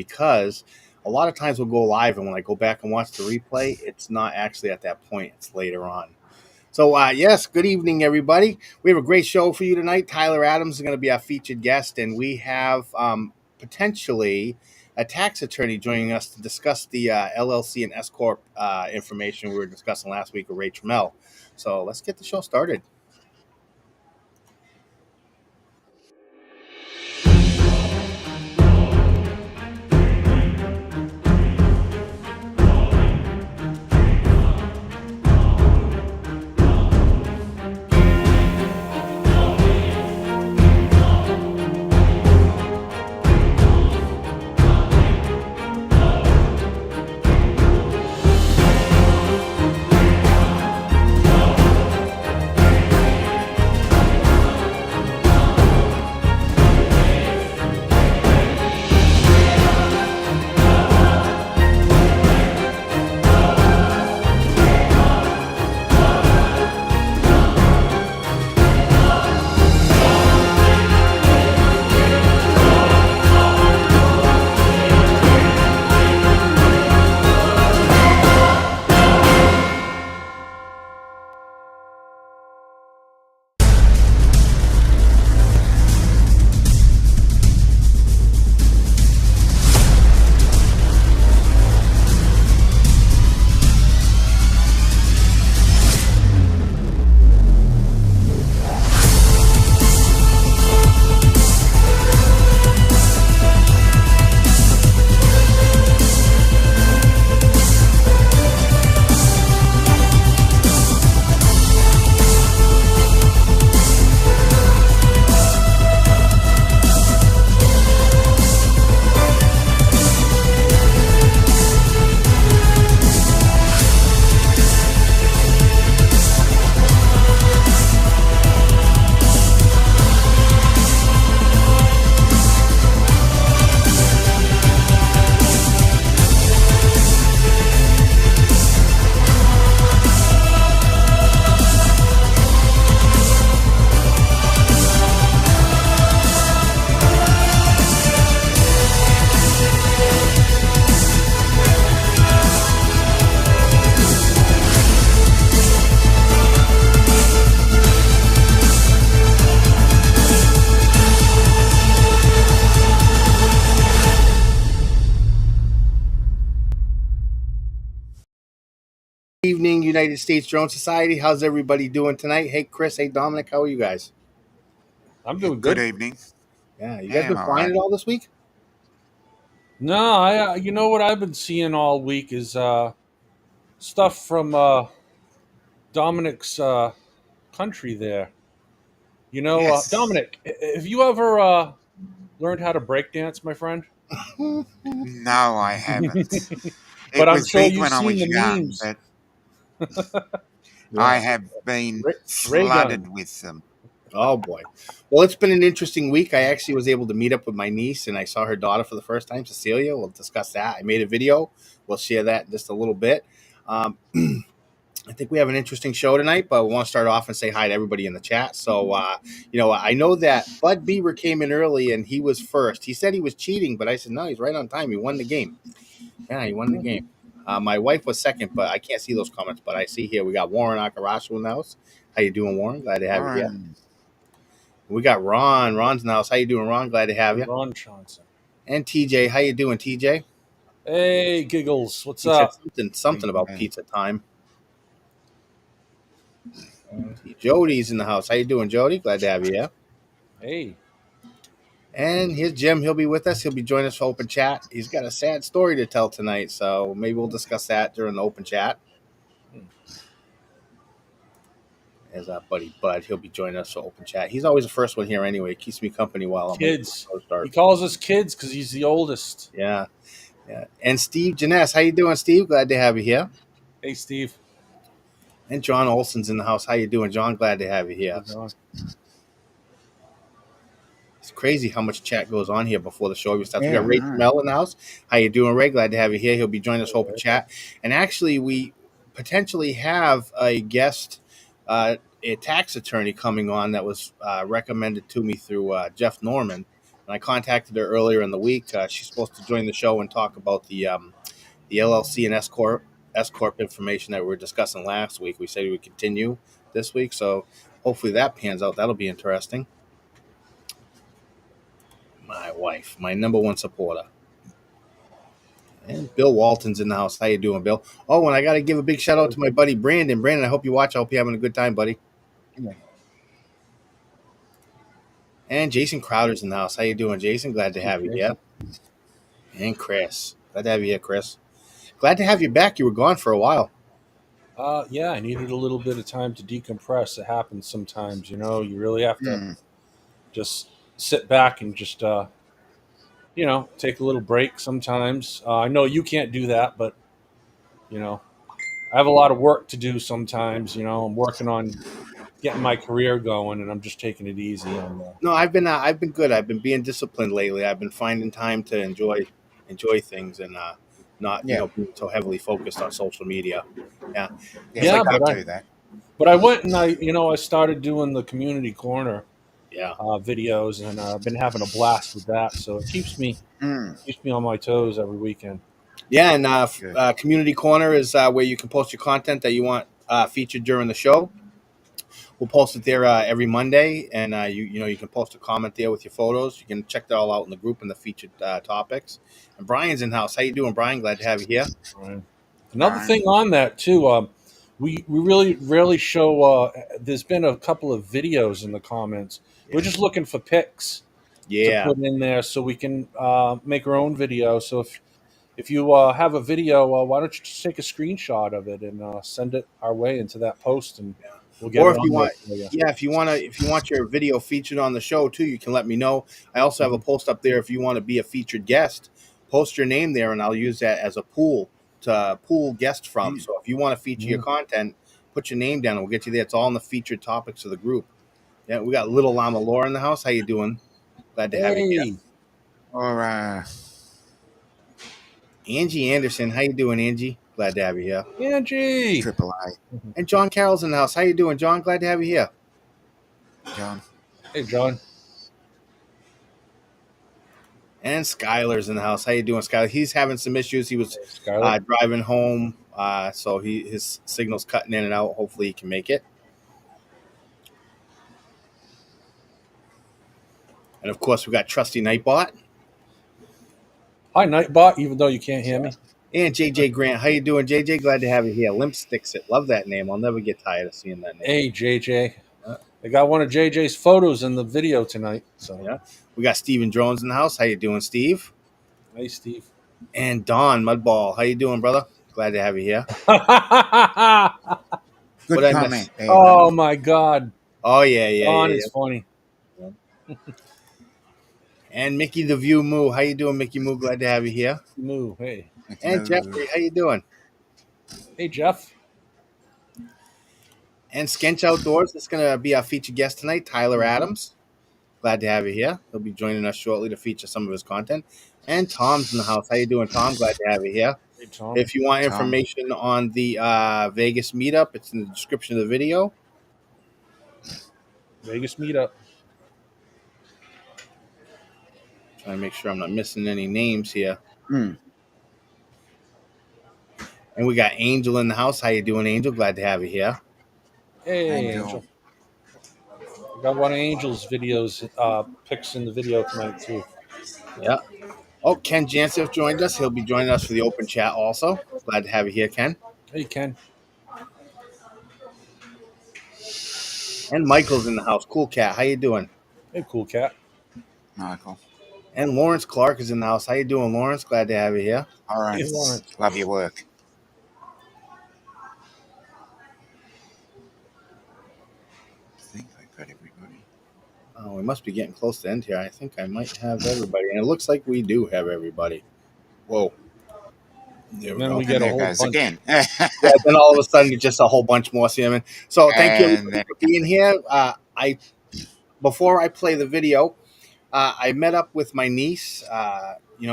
because a lot of times we'll go live, and when I go back and watch the replay, it's not actually at that point; it's later on. So, yes, good evening, everybody. We have a great show for you tonight. Tyler Adams is going to be our featured guest, and we have potentially a tax attorney joining us to discuss the LLC and S Corp information we were discussing last week with Ray Trammell. So let's get the show started. Evening, United States Drone Society. How's everybody doing tonight? Hey, Chris. Hey, Dominic. How are you guys? I'm doing Good good. evening. Yeah, you Yeah, guys been I'm all flying right. it all this week? No, you know what I've been seeing all week is stuff from Dominic's country there. You know, Yes. Dominic, have you ever learned how to break dance, my friend? No, I haven't. But It I'm was sure big you've when I seen was the young, memes. but I Yeah. have been Ray flooded gun. with them. Oh boy. Well, it's been an interesting week. I actually was able to meet up with my niece, and I saw her daughter for the first time, Cecilia. We'll discuss that. I made a video. We'll share that in just a little bit. Um, I think we have an interesting show tonight, but we want to start off and say hi to everybody in the chat. So, I know that Bud Beaver came in early and he was first. He said he was cheating, but I said, no, he's right on time. He won the game. Yeah, he won the game. My wife was second, but I can't see those comments. But I see here we got Warren Akarashu in the house. How you doing, Warren? Glad to have you here. Warren. We got Ron. Ron's in the house. How you doing, Ron? Glad to have you. Ron Johnson. And TJ. How you doing, TJ? Hey, Giggles, what's He said up? something about pizza time. Jody's in the house. How you doing, Jody? Glad to have you here. Hey. And here's Jim. He'll be with us. He'll be joining us for open chat. He's got a sad story to tell tonight, so maybe we'll discuss that during the open chat. As our buddy Bud, he'll be joining us for open chat. He's always the first one here anyway. It keeps me company while I'm waiting Kids. for the show start. He calls us kids because he's the oldest. Yeah. And Steve Janess, how you doing, Steve? Glad to have you here. Hey, Steve. And John Olson's in the house. How you doing, John? Glad to have you here. It's crazy how much chat goes on here before the show even starts. Yeah, we got Ray I know. Trammell in the house. How you doing, Ray? Glad to have you here. He'll be joining us for open chat. And actually, we potentially have a guest, a tax attorney coming on that was recommended to me through Jeff Norman. and I contacted her earlier in the week. She's supposed to join the show and talk about the LLC and S corp information that we were discussing last week. We said we would continue this week, so hopefully that pans out. That'll be interesting. My wife, my number one supporter. And Bill Walton's in the house. How you doing, Bill? Oh, and I got to give a big shout out to my buddy Brandon. Brandon, I hope you watch. I hope you're having a good time, buddy. Yeah. And Jason Crowder's in the house. How you doing, Jason? Glad to have you here. And Chris. Glad to have you here, Chris. Glad to have you back. You were gone for a while. Yeah, I needed a little bit of time to decompress. It happens sometimes, you really have to Hmm. just sit back and just, take a little break sometimes. I know you can't do that, but, I have a lot of work to do sometimes. I'm working on getting my career going, and I'm just taking it easy. No, I've been good. I've been being disciplined lately. I've been finding time to enjoy things and not Yeah. being so heavily focused on social media. Yeah, it's Yeah, Yeah, like I but do that. I went and I started doing the community corner yeah. videos, and I've been having a blast with that. So it Mm. keeps me on my toes every weekend. Yeah, and Good. Community Corner is where you can post your content that you want featured during the show. We'll post it there every Monday, and you can post a comment there with your photos. You can check that all out in the group and the featured topics. And Brian's in house. How you doing, Brian? Glad to have you here. Right. Another Fine. thing on that too, we really rarely show. There's been a couple of videos in the comments. We're just looking for pics to Yeah, put in there so we can make our own video. So if you have a video, why don't you just take a screenshot of it and send it our way into that post, and we'll get or it if you on there want, for you. yeah, if you want your video featured on the show too, you can let me know. I also have a Mhm. post up there if you want to be a featured guest. Post your name there, and I'll use that as a pool to pool guests from. Mm. So if you want to feature your Mhm. content, put your name down, and we'll get you there. It's all in the featured topics of the group. Yeah, we got Little Llama Laura in the house. How you doing? Glad to have you here. Hey, Or Angie Anderson, how you doing, Angie? Glad to have you here. Angie. triple I, And John Carroll's in the house. How you doing, John? Glad to have you here. John. Hey, John. And Skylar's in the house. How you doing, Skylar? He's having some issues. He was Hey, Skylar. driving home, so his signal's cutting in and out. Hopefully, he can make it. And of course, we got Trusty Nightbot Hi, Nightbot. Even though you can't hear me. and JJ Grant. How you doing, JJ? Glad to have you here. Limp Sticks It. Love that name. I'll never get tired of seeing that name. Hey, JJ. Uh, I got one of JJ's photos in the video tonight. So, yeah, we got Steven Drones in the house. How you doing, Steve? hey, Steve. And Don Mudball. How you doing, brother? Glad to have you here. Good What I miss? comment. There you Oh go. my God, Oh yeah. Don is funny. And Mickey the View Moo. How you doing, Mickey Moo? Glad to have you here. Moo. Hey, Make And move. Jeffrey, how you doing? hey, Jeff. And Skench Outdoors. That's going to be our featured guest tonight, Tyler Adams. Glad to have you here. He'll be joining us shortly to feature some of his content. And Tom's in the house. How you doing, Tom? Glad to have you here. Hey, Tom. If you want Tom. information on the Vegas meetup, it's in the description of the video. Vegas meetup. Trying to make sure I'm not missing any names here. Mm. And we got Angel in the house. How you doing, Angel? Glad to have you here. Hey, Angel. Angel. I got one of Angel's videos, pics in the video tonight too. Yeah. Oh, Ken Jansen joined us. He'll be joining us for the open chat also. Glad to have you here, Ken. Hey, Ken. And Michael's in the house. Cool cat. How you doing? Hey, cool cat. Michael. And Lawrence Clark is in the house. How you doing, Lawrence? Glad to have you here. All right. Hey, Lawrence. Love your work. I think I got everybody. Oh, we must be getting close to end here. I think I might have everybody. And it looks like we do have everybody. Whoa. There we Then go. we And get a there whole goes bunch. again. Yeah, then all of a sudden, it's just a whole bunch more salmon. So thank you And everybody for being here. Before I play the video, I met up with my niece.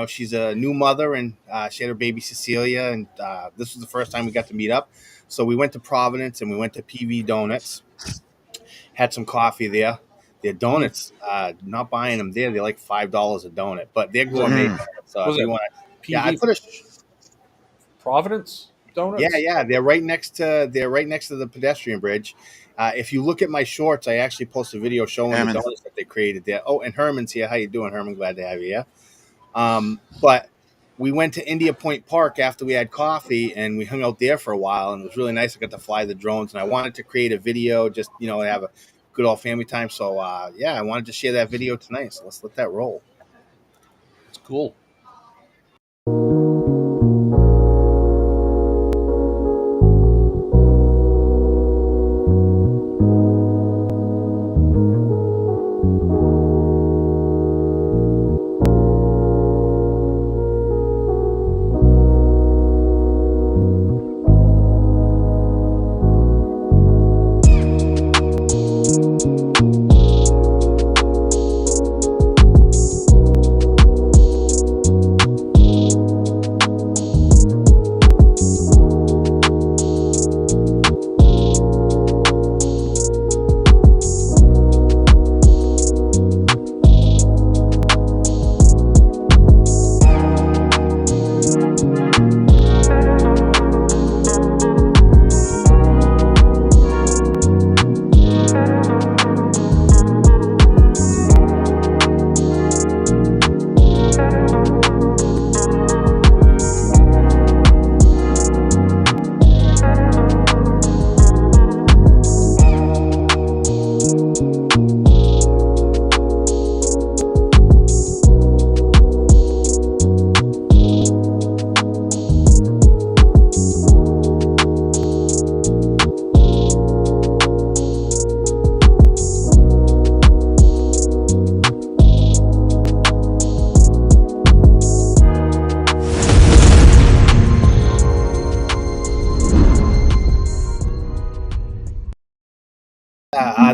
She's a new mother, and she had her baby Cecilia, and this was the first time we got to meet up. So we went to Providence, and we went to PV Donuts. Had some coffee there. Their donuts, not buying them there. They're like $5 a donut, but they're Was it, gourmet Mm. donuts. So was if you it want to, yeah, I PV put a. Providence Yeah, Donuts? yeah, they're right next to the pedestrian bridge. If you look at my shorts, I actually post a video showing the Hammond. donuts that they created there. Oh, and Herman's here. How you doing, Herman? Glad to have you here. But we went to India Point Park after we had coffee, and we hung out there for a while, and it was really nice. I got to fly the drones, and I wanted to create a video, just have a good old family time. So yeah, I wanted to share that video tonight. So let's let that roll. It's cool.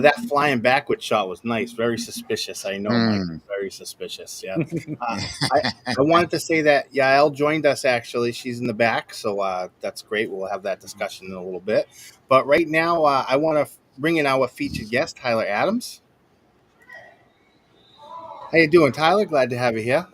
That flying backward shot was nice. Very suspicious. I know, Mike. Mm. Very suspicious. Yeah. Uh, I wanted to say that Yael joined us. Actually, she's in the back, so that's great. We'll have that discussion in a little bit. But right now, I want to bring in our featured guest, Tyler Adams. How you doing, Tyler? Glad to have you here.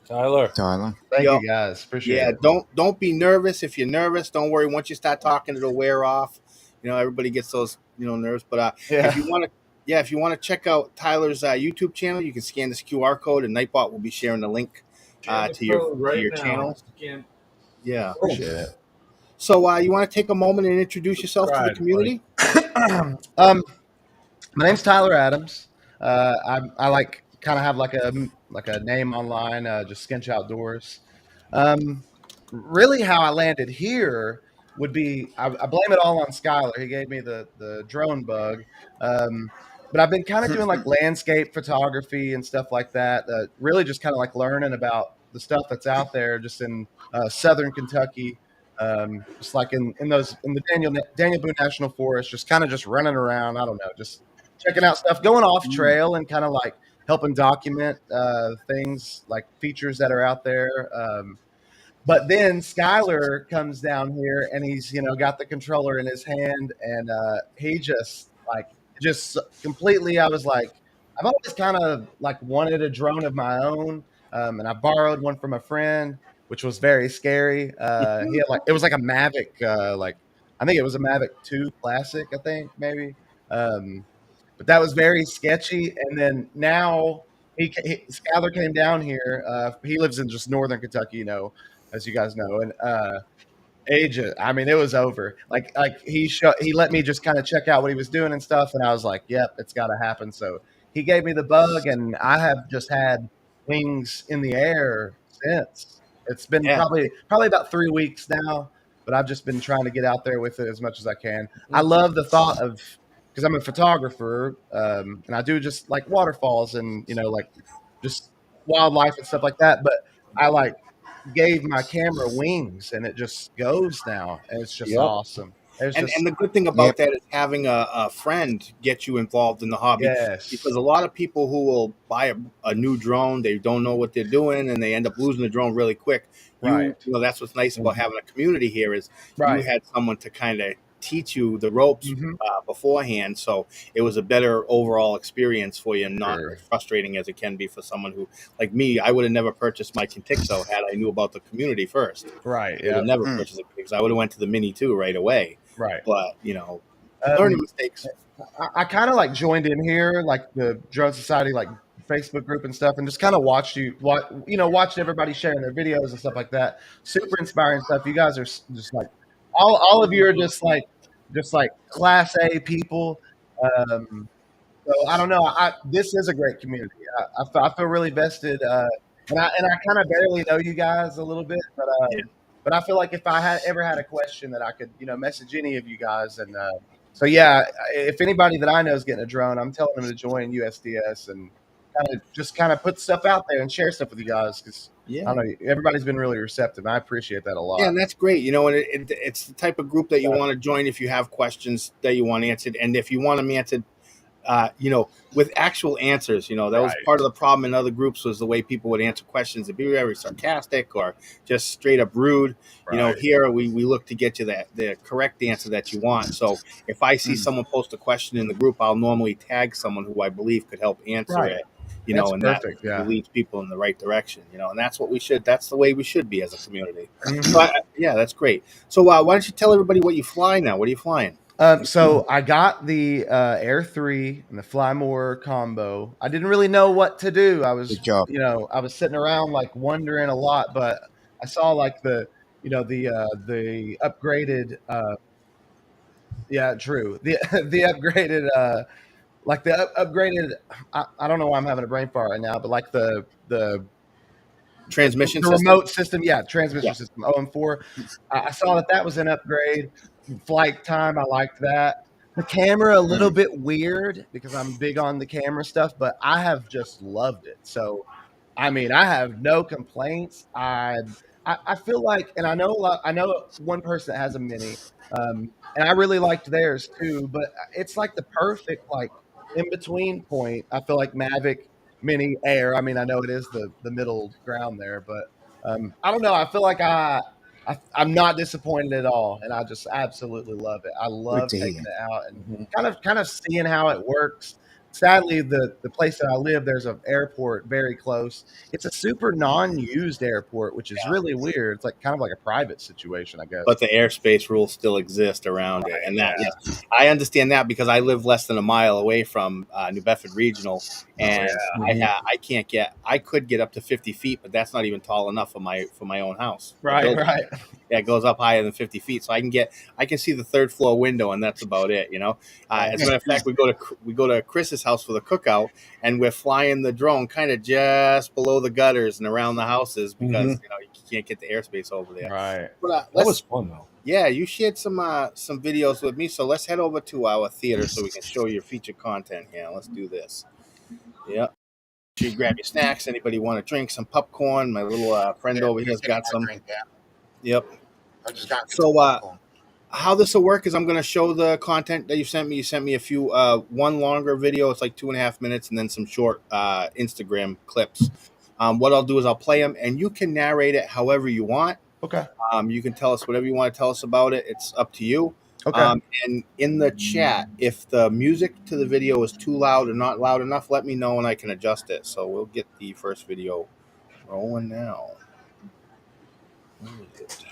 Tyler. Tyler. Thank Yo, you guys. Appreciate yeah. it. Don't be nervous. If you're nervous, don't worry. Once you start talking, it'll wear off. Everybody gets those nerves. But if Yeah. you want to, yeah, if you want to check out Tyler's YouTube channel, you can scan this QR code, and Nightbot will be sharing the link to your channel. Again. Yeah. Appreciate it. So you want to take a moment and introduce yourself to the Subscribe, community? My name's Tyler Adams. I like kind of have like a name online, just Skinch Outdoors. Um, Really, how I landed here would be I blame it all on Skylar. He gave me the drone bug. Um, but I've been kind of doing like landscape photography and stuff like that. Really, just kind of like learning about the stuff that's out there, just in southern Kentucky. Just like in the Daniel Boone National Forest, just kind of just running around. I don't know, just checking out stuff, going off trail, and kind of like helping document things like features that are out there. But then Skyler comes down here and he's, got the controller in his hand and he just completely, I was like, I've always kind of like wanted a drone of my own. And I borrowed one from a friend, which was very scary. He had it was like a Mavic, I think it was a Mavic 2 Classic, I think maybe. But that was very sketchy. And then now Skyler came down here. He lives in just northern Kentucky, as you guys know, and agent. I mean, it was over. Like he let me just kind of check out what he was doing and stuff, and I was like, "Yep, it's got to happen." So he gave me the bug, and I have just had wings in the air since. It's been Yeah. probably about 3 weeks now, but I've just been trying to get out there with it as much as I can. I love the thought of because I'm a photographer, and I do just like waterfalls and like just wildlife and stuff like that. But I gave my camera wings and it just goes now and it's just Yep. awesome. It's And just the good thing about Yep. that is having a friend get you involved in the hobby, because yes, a lot of people who will buy a new drone, they don't know what they're doing and they end up losing the drone really quick. right, That's what's nice about having a community here is you right, had someone to kind of teach you the ropes Mhm. beforehand, so it was a better overall experience for you, and not Sure. as frustrating as it can be for someone who, like me, I would have never purchased my Contixo had I knew about the community first. Right. I would Yeah. have never Mm. purchased it because I would have went to the Mini 2 right away. Right. But learning Um, mistakes. I kind of like joined in here, like the Drone Society, like Facebook group and stuff, and just kind of watched everybody sharing their videos and stuff like that. Super inspiring stuff. You guys are just like all of you are just like class A people. Um, so I don't know. This is a great community. I feel really vested, and I kind of barely know you guys a little bit, Yeah. but I feel like if I had ever had a question that I could message any of you guys, and so yeah, if anybody that I know is getting a drone, I'm telling them to join USDS and kind of put stuff out there and share stuff with you guys because I Yeah. don't know, everybody's been really receptive. I appreciate that a lot. Yeah, and that's great. And it's the type of group that you want to join if you have questions that you want answered, and if you want them answered, with actual answers. That was Right. part of the problem in other groups, was the way people would answer questions. It'd be very sarcastic or just straight up rude. Right. Here we look to get you the correct answer that you want. So if I see someone post a question in the group, I'll normally tag someone who I believe could help answer Right. it. That's And perfect. that Yeah. leads people in the right direction. And that's what we should. That's the way we should be as a community. Mhm. So yeah, that's great. So why don't you tell everybody what you fly now? What are you flying? So I got the Air 3 and the Fly More combo. I didn't really know what to do. Good job. I was sitting around like wondering a lot, but I saw like the upgraded yeah, true. The the upgraded like the upgraded I don't know why I'm having a brain fart right now, but like the Transmission the system? remote system, yeah, transmission Yeah. system OM4. I saw that was an upgrade. Flight time, I liked that. The camera a little bit weird because I'm big on the camera stuff, but I have just loved it. So, I mean, I have no complaints. I feel like, and I know a lot. I know one person that has a mini, and I really liked theirs too. But it's like the perfect like in between point. I feel like Mavic Mini Air. I mean, I know it is the middle ground there, but I don't know. I feel like I'm not disappointed at all, and I just absolutely love it. I Good love to taking hear. it out and Mhm. kind of seeing how it works. Sadly, the place that I live, there's an airport very close. It's a super non-used airport, which is really weird. It's like kind of like a private situation, I guess. But the airspace rules still exist around it, and that, Yeah. yes, I understand that because I live less than a mile away from New Bedford Regional, and I could get up to 50 feet, but that's not even tall enough for my own house. The Right, building. right. Yeah, it goes up higher than 50 feet, so I can see the third floor window, and that's about it. As a matter of fact, we go to Chris's house for the cookout, and we're flying the drone kind of just below the gutters and around the houses because you can't get the airspace over there. Right. But That was fun though. yeah, you shared some videos with me, so let's head over to our theater so we can show your featured content here. Let's do this. Yep. You grab your snacks. Anybody want to drink some popcorn? My little friend over here's got some. Yep. I just got So how this will work is I'm going to show the content that you sent me. You sent me a few, one longer video. It's like 2.5 minutes, and then some short Instagram clips. What I'll do is I'll play them, and you can narrate it however you want. Okay. You can tell us whatever you want to tell us about it. It's up to you. Okay. And in the chat, if the music to the video is too loud or not loud enough, let me know and I can adjust it. So we'll get the first video rolling now. Where is it?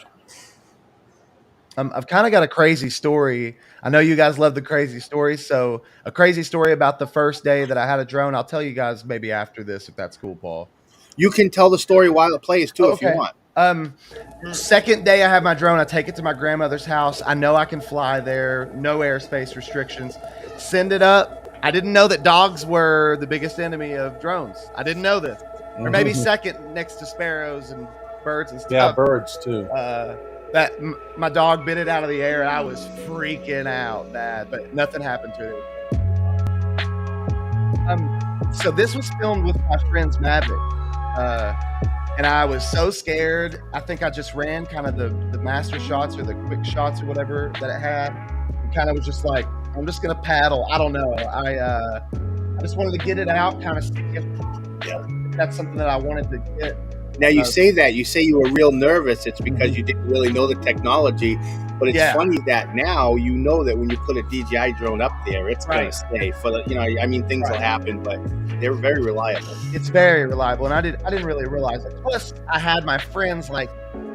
I've kind of got a crazy story. I know you guys love the crazy stories, so a crazy story about the first day that I had a drone. I'll tell you guys maybe after this, if that's cool, Paul. You can tell the story while it plays too, if you want. Second day I have my drone. I take it to my grandmother's house. I know I can fly there. No airspace restrictions. Send it up. I didn't know that dogs were the biggest enemy of drones. I didn't know this. Or maybe second next to sparrows and birds and stuff. Yeah, birds too. My dog bit it out of the air, and I was freaking out bad, but nothing happened to it. So this was filmed with my friend's Mavic, and I was so scared. I think I just ran kind of the master shots or the quick shots or whatever that it had, and kind of was just like, I'm just gonna paddle. I don't know. I just wanted to get it out, kind of see if that's something that I wanted to get. Now you say you were real nervous. It's because you didn't really know the technology. But it's Yeah. funny that now you know that when you put a DJI drone up there, it's going Right. to stay for the, I mean, things will happen, but they're very reliable. It's very reliable, and I didn't really realize it. Plus, I had my friends like,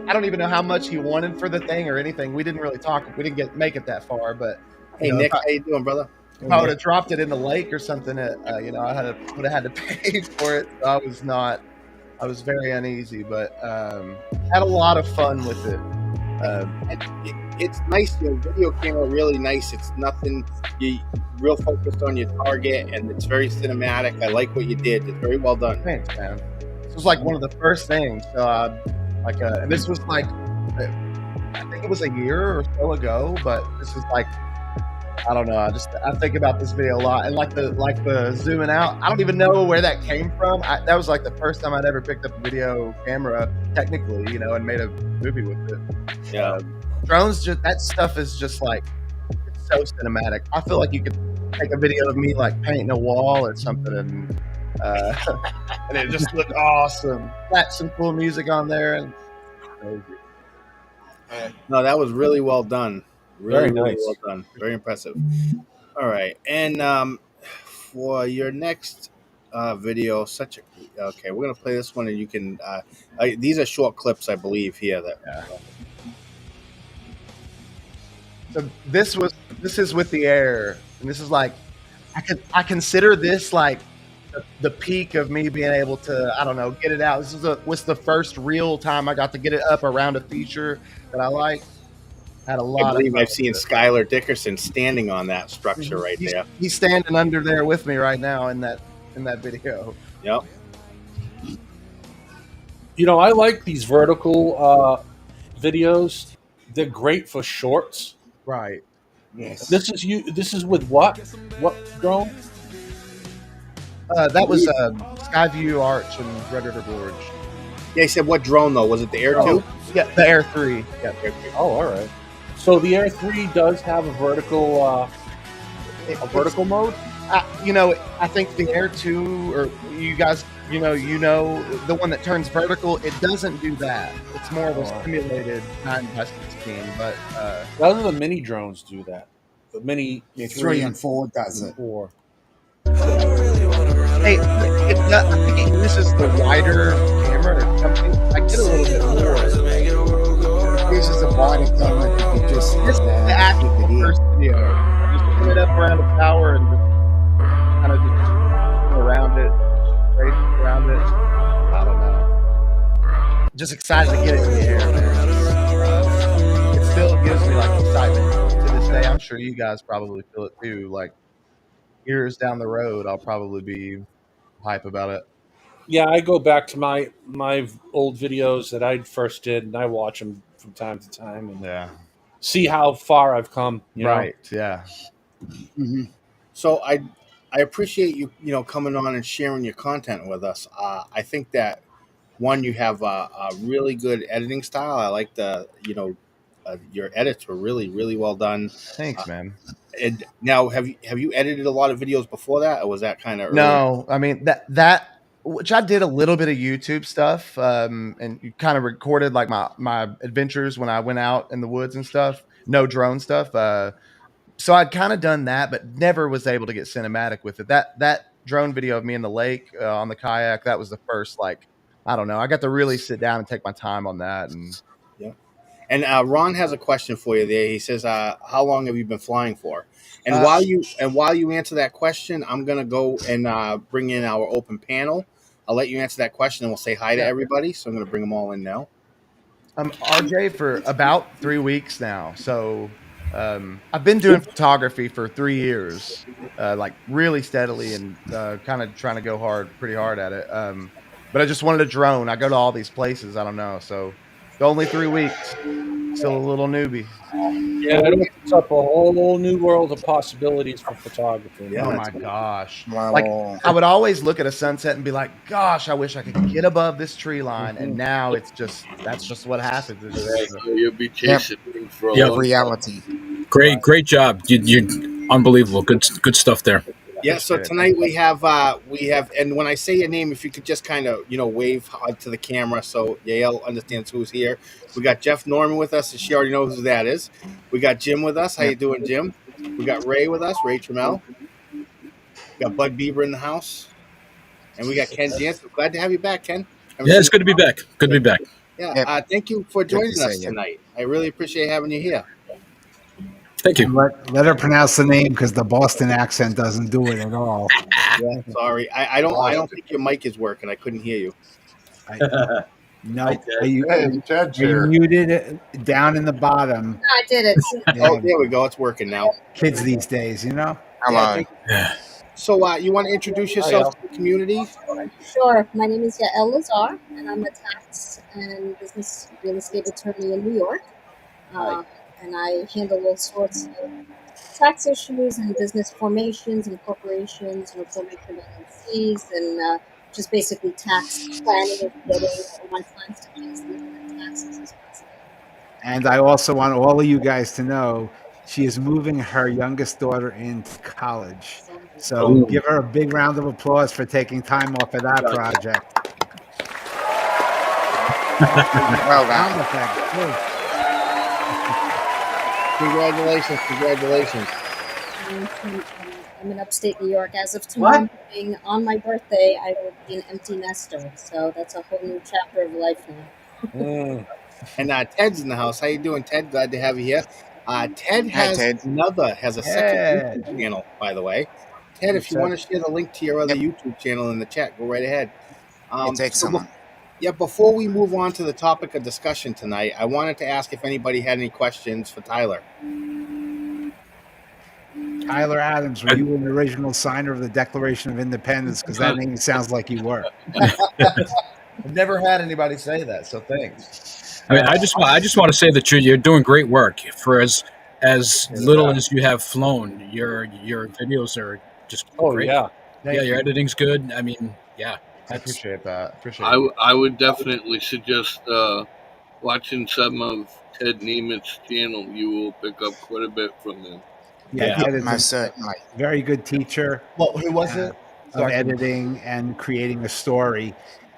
I don't even know how much he wanted for the thing or anything. We didn't really talk. We didn't make it that far, but Hey, Nick, how you doing, brother? if I would have dropped it in the lake or something, I would have had to pay for it. So I was very uneasy, but had a lot of fun with it. It's nice. Your video camera really nice. It's nothing. You real focused on your target, and it's very cinematic. I like what you did. It's very well done. Thanks, man. This was like one of the first things. So, and this was like, I think it was a year or so ago, but this is like, I don't know. I think about this video a lot, and like the zooming out. I don't even know where that came from. That was like the first time I'd ever picked up a video camera, technically, and made a movie with it. Yeah. Drones, that stuff is just like, it's so cinematic. I feel like you could take a video of me like painting a wall or something, and it just looked awesome. Got some cool music on there, and no, that was really well done. Really, Very nice. really well done. Very impressive. All right, and for your next video, okay, we're gonna play this one, and you can. These are short clips, I believe, here. So this is with the air, and this is like, I consider this like the peak of me being able to, I don't know, get it out. This was the first real time I got to get it up around a feature that I like. Had a lot. I believe I've seen Skylar Dickerson standing on that structure right there. He's standing under there with me right now in that video. Yep. I like these vertical videos. They're great for shorts. Right. Yes. This is with what? What drone? That was Skyview Arch and Red River Gorge. Yeah, he said what drone though? Was it the Air 2? Yeah, the Air 3. Yeah. Oh, all right. So the Air 3 does have a vertical mode. I think the Air 2, or you guys, the one that turns vertical, it doesn't do that. It's more of a simulated 9x16. But Other the mini drones do that. The mini 3 and 4 does it. 4. Hey, I think this is the wider camera or something. I get a little bit more. This is a wider camera. You can just This is the actual first video. Just put it up around the tower and just kind of just around it, straight around it. I don't know. Just excited to get it in the air, man. It still gives me like excitement to this day. I'm sure you guys probably feel it too. Like years down the road, I'll probably be hype about it. Yeah, I go back to my old videos that I first did, and I watch them from time to time and see how far I've come. Right. Yeah. Mm-hmm. So I appreciate you coming on and sharing your content with us. I think that one, you have a really good editing style. I like your edits were really, really well done. Thanks, man. And now, have you edited a lot of videos before that, or was that kind of early? No? I mean that which I did a little bit of YouTube stuff, and you kind of recorded like my adventures when I went out in the woods and stuff. No drone stuff. So I'd kind of done that, but never was able to get cinematic with it. That drone video of me in the lake on the kayak, that was the first, like, I don't know. I got to really sit down and take my time on that. And yeah. And Ron has a question for you there. He says, "How long have you been flying for?" And while you answer that question, I'm gonna go and bring in our open panel. I'll let you answer that question, and we'll say hi to everybody. So I'm gonna bring them all in now. RJ for about 3 weeks now. So I've been doing photography for 3 years, like really steadily, and kind of trying to go pretty hard at it. But I just wanted a drone. I go to all these places. I don't know. So only 3 weeks. Still a little newbie. Yeah, it opens up a whole new world of possibilities for photography. Yeah, Oh my gosh. Wow. Like I would always look at a sunset and be like, gosh, I wish I could get above this tree line. And now that's just what happens. It's just, You'll be chasing things for a Yeah, long reality. time. Great job. You're unbelievable. Good stuff there. Yeah, so Appreciate it. tonight we have, and when I say your name, if you could just kind of wave to the camera so Yael understands who's here. We got Jeff Norman with us, and she already knows who that is. We got Jim with us. How Yeah. you doing, Jim? We got Ray with us, Ray Trammell. We got Bud Bieber in the house, and we got Ken Jansen. Glad to have you back, Ken. Haven't Yeah, seen it's you good to in be a while. back. Good to be back. Yeah, Yep. thank you for Good to joining say us you. tonight. I really appreciate having you here. Thank you. And let her pronounce the name because the Boston accent doesn't do it at all. Yeah, sorry, I don't think your mic is working. I couldn't hear you. I, no, are Hey, you Ted's are you here. muted down in the bottom? I did it. Oh, Yeah, there we go. It's working now. kids these days, you know. Yeah, Hello. thank you. Yeah. So, you want to introduce Hi, yourself Al. to the community? Sure. My name is Yael Lazar, and I'm a tax and business real estate attorney in New York. Uh, and I handle all sorts of tax issues and business formations and corporations and formation of LLCs and just basically tax planning and getting all my clients to pay as little in taxes as possible. And I also want all of you guys to know she is moving her youngest daughter into college. So Ooh. give her a big round of applause for taking time off of that project. Well done. Sound effect, too. Congratulations. I'm in upstate New York. As of tomorrow morning, on my birthday, I will be an empty nester. So that's a whole new chapter of life now. And Ted's in the house. How you doing, Ted? Glad to have you here. Ted Hi, has Ted. a second Ted. YouTube channel, by the way. Ted, if you want to share the link to your other Yep. YouTube channel in the chat, go right ahead. It's excellent. Before we move on to the topic of discussion tonight, I wanted to ask if anybody had any questions for Tyler. Tyler Adams, were you an original signer of the Declaration of Independence? Because that name sounds like you were. I've never had anybody say that, so thanks. I mean, I just want to say that you're doing great work for as little as you have flown. Your videos are just Oh great. yeah. Yeah, your editing's good. I mean, yeah, I appreciate that. I would definitely suggest watching some of Ted Neiman's channel. You will pick up quite a bit from him. Yeah, Yeah. Ted is Most a certainly. very good teacher Well, who was it? of editing and creating a story.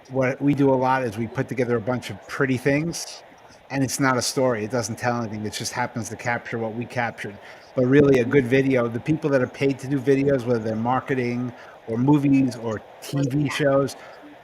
What we do a lot is we put together a bunch of pretty things, and it's not a story. It doesn't tell anything. It just happens to capture what we captured. But really, a good video, the people that are paid to do videos, whether they're marketing or movies or TV shows,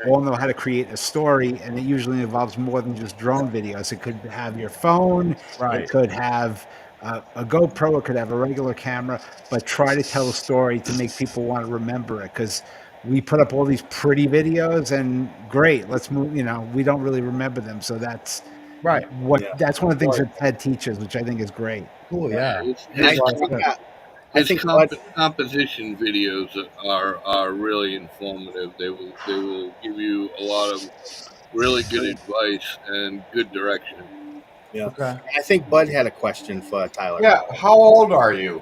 all know how to create a story, and it usually involves more than just drone videos. It could have your phone, Right. it could have a GoPro, it could have a regular camera, but try to tell a story to make people want to remember it, because we put up all these pretty videos and great, let's move, we don't really remember them. So that's Right. that's one of the things that Ted teaches, which I think is great. Cool, yeah. His composition videos are really informative. They will give you a lot of really good advice and good direction. Yeah. Okay. I think Bud had a question for Tyler. Yeah, how old are you?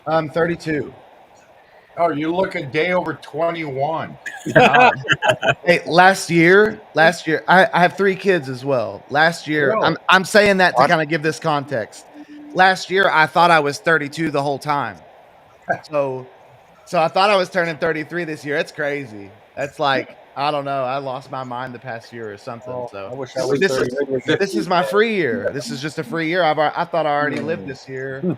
I'm 32. Oh, you look a day over 21. Hey, last year, I have 3 kids as well. Last year, Really? I'm saying that to kind of give this context. Last year, I thought I was 32 the whole time. So I thought I was turning 33 this year. It's crazy. That's like, I don't know. I lost my mind the past year or something. So I wish I was 30. this is my free year. This is just a free year. I thought I already lived this year. Nope.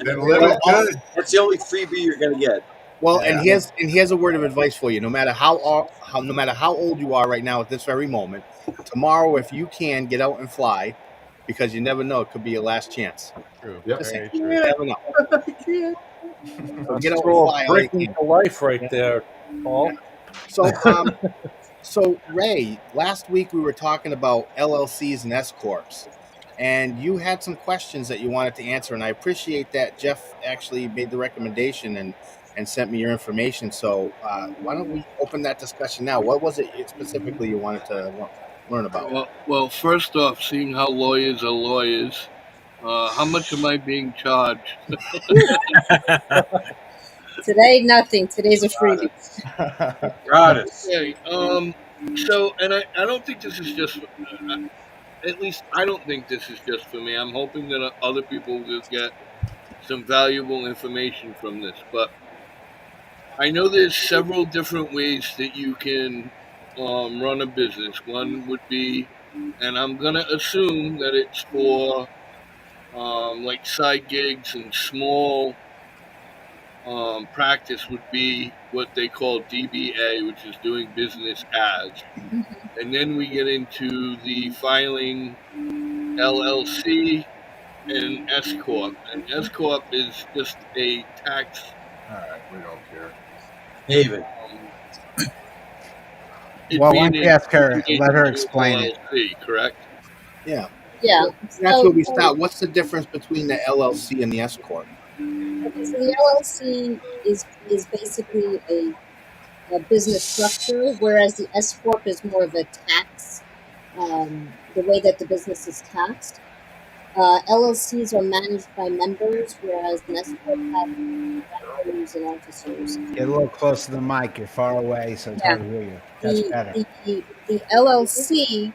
Then live it good. That's the only freebie you're gonna get. Well, and here's a word of advice for you. No matter how old you are right now at this very moment, tomorrow, if you can, get out and fly, because you never know. It could be your last chance. True. Yep. Very You true. never know. So get out and Throw fly. a all you brick can. into life right there, Paul. So Ray, last week we were talking about LLCs and S corps, and you had some questions that you wanted to answer, and I appreciate that Jeff actually made the recommendation and sent me your information. So why don't we open that discussion now? What was it specifically you wanted to learn about? Well, first off, seeing how lawyers are lawyers, how much am I being charged? Today, nothing. Today's a freebie. Okay. So, and I don't think this is just. At least I don't think this is just for me. I'm hoping that other people will get some valuable information from this. But I know there's several different ways that you can run a business. One would be, and I'm gonna assume that it's for like side gigs and small practice would be what they call DBA, which is doing business as. And then we get into the filing LLC and S corp. And S corp is just a tax. All right, we don't care. David. It Well, why being don't you an ask her? Let her individual explain it. LLC, correct? Yeah. Yeah. That's So, where we start. What's the difference between the LLC and the S corp? okay, so the LLC is basically a business structure, whereas the S corp is more of a tax, the way that the business is taxed. LLCs are managed by members, whereas an S corp has directors and officers. Get a little closer to the mic. You're far away, so it's Yeah, hard to hear you. That's the better. the LLC.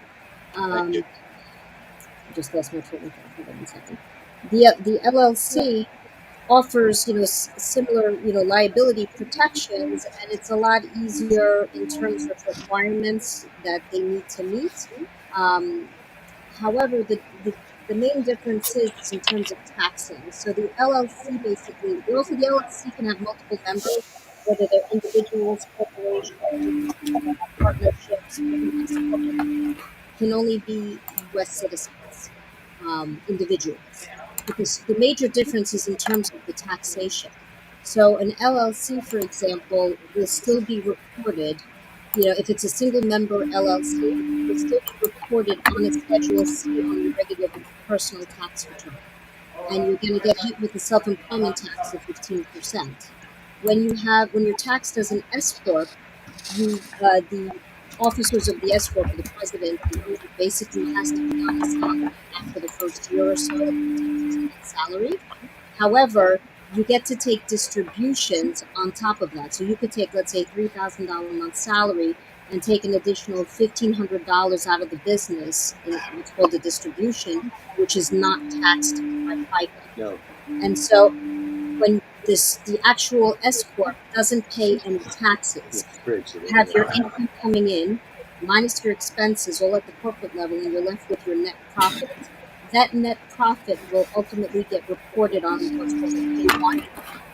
Thank you. I just lost my train of thought. Hold on 1 second. The LLC offers similar liability protections, and it's a lot easier in terms of requirements that they need to meet. Um, However, the main difference is in terms of taxing. So the LLC basically, also the LLC can have multiple members, whether they're individuals, corporations, partnerships, but an S corp can only be U.S. citizens, individuals, because the major difference is in terms of the taxation. So an LLC, for example, will still be reported. If it's a single member LLC, it will still be reported on a Schedule C on your regular personal tax return, and you're going to get hit with a self-employment tax of 15%. When you're taxed as an S corp, the officers of the S corp, or the president, the owner, basically has to be on a salary after the first year or so of the 10% salary. However, you get to take distributions on top of that. So you could take, let's say, $3,000 a month salary and take an additional $1,500 out of the business in what's called a distribution, which is not taxed by FICA. No. And so when the actual S corp doesn't pay any taxes, you have your income coming in minus your expenses all at the corporate level, and you're left with your net profit. That net profit will ultimately get reported on what's called a K1,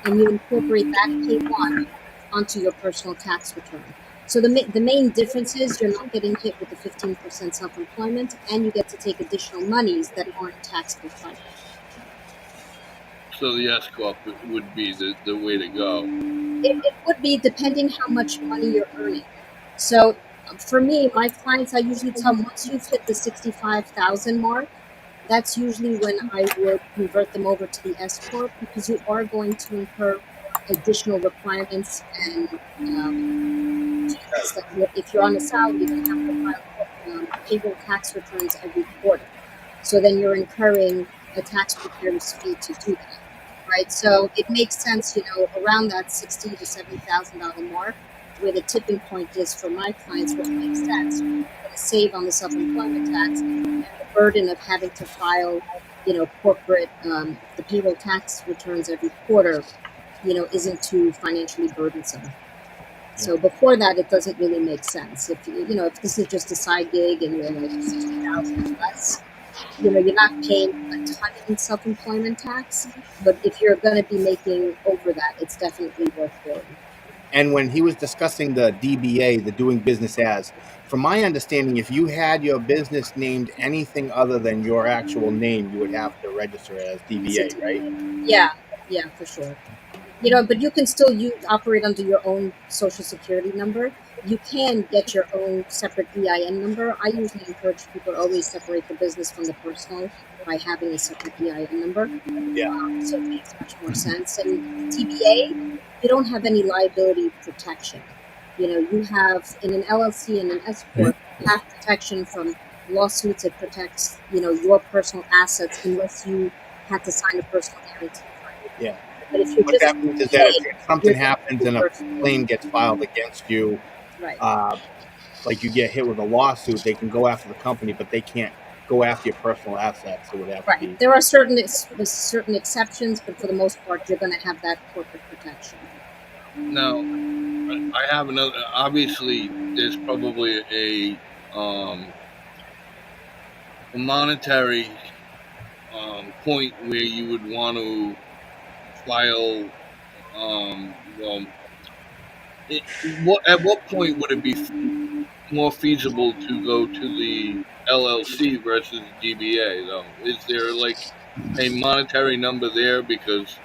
and you incorporate that K1 onto your personal tax return. So the main difference is you're not getting hit with the 15% self-employment, and you get to take additional monies that aren't taxed with FICA. So the S corp would be the way to go. It would be, depending how much money you're earning. So for me, my clients, I usually tell them, once you've hit the 65,000 mark, that's usually when I would convert them over to the S corp, because you are going to incur additional requirements and fees. Like if you're on a salary, you're going to have to file payroll tax returns every quarter. So then you're incurring a tax preparer's fee to do that, right? So it makes sense, around that $60,000 to $70,000 mark, where the tipping point is for my clients, which makes sense. You're going to save on the self-employment tax, and the burden of having to file, corporate, the payroll tax returns every quarter, isn't too financially burdensome. So before that, it doesn't really make sense. If this is just a side gig and you're like 60,000 or less, you're not paying a ton in self-employment tax. But if you're going to be making over that, it's definitely worth doing. And when he was discussing the DBA, the doing business as, from my understanding, if you had your business named anything other than your actual name, you would have to register it as DBA, right? Yeah, for sure. But you can still operate under your own social security number. You can get your own separate EIN number. I usually encourage people to always separate the business from the personal by having a separate EIN number. Yeah. So it makes much more sense. And DBA, you don't have any liability protection. You have, in an LLC and an S corp, you have protection from lawsuits. It protects, your personal assets, unless you have to sign a personal guarantee. Yeah. But if you're what just that means is that if something happens and a claim gets filed against you, right, like you get hit with a lawsuit, they can go after the company, but they can't go after your personal assets. It would have to be. There are certain exceptions, but for the most part, you're going to have that corporate protection. Now, I have another. Obviously, there's probably a monetary point where you would want to file. Well, at what point would it be more feasible to go to the LLC versus DBA? Though, is there like a monetary number there? Because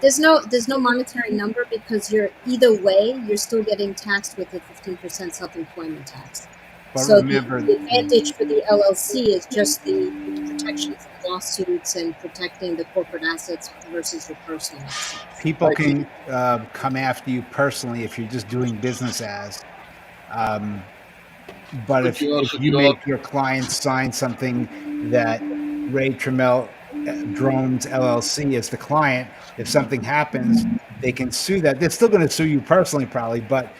There's no monetary number because you're either way you're still getting taxed with a 15% self-employment tax. But So remember, the advantage for the LLC is just the protection from lawsuits and protecting the corporate assets versus your personal assets. people can come after you personally if you're just doing business as. But but if you make your clients sign something that Ray Trammell Drones LLC is the client, if something happens, they can sue that. They're still going to sue you personally, probably, but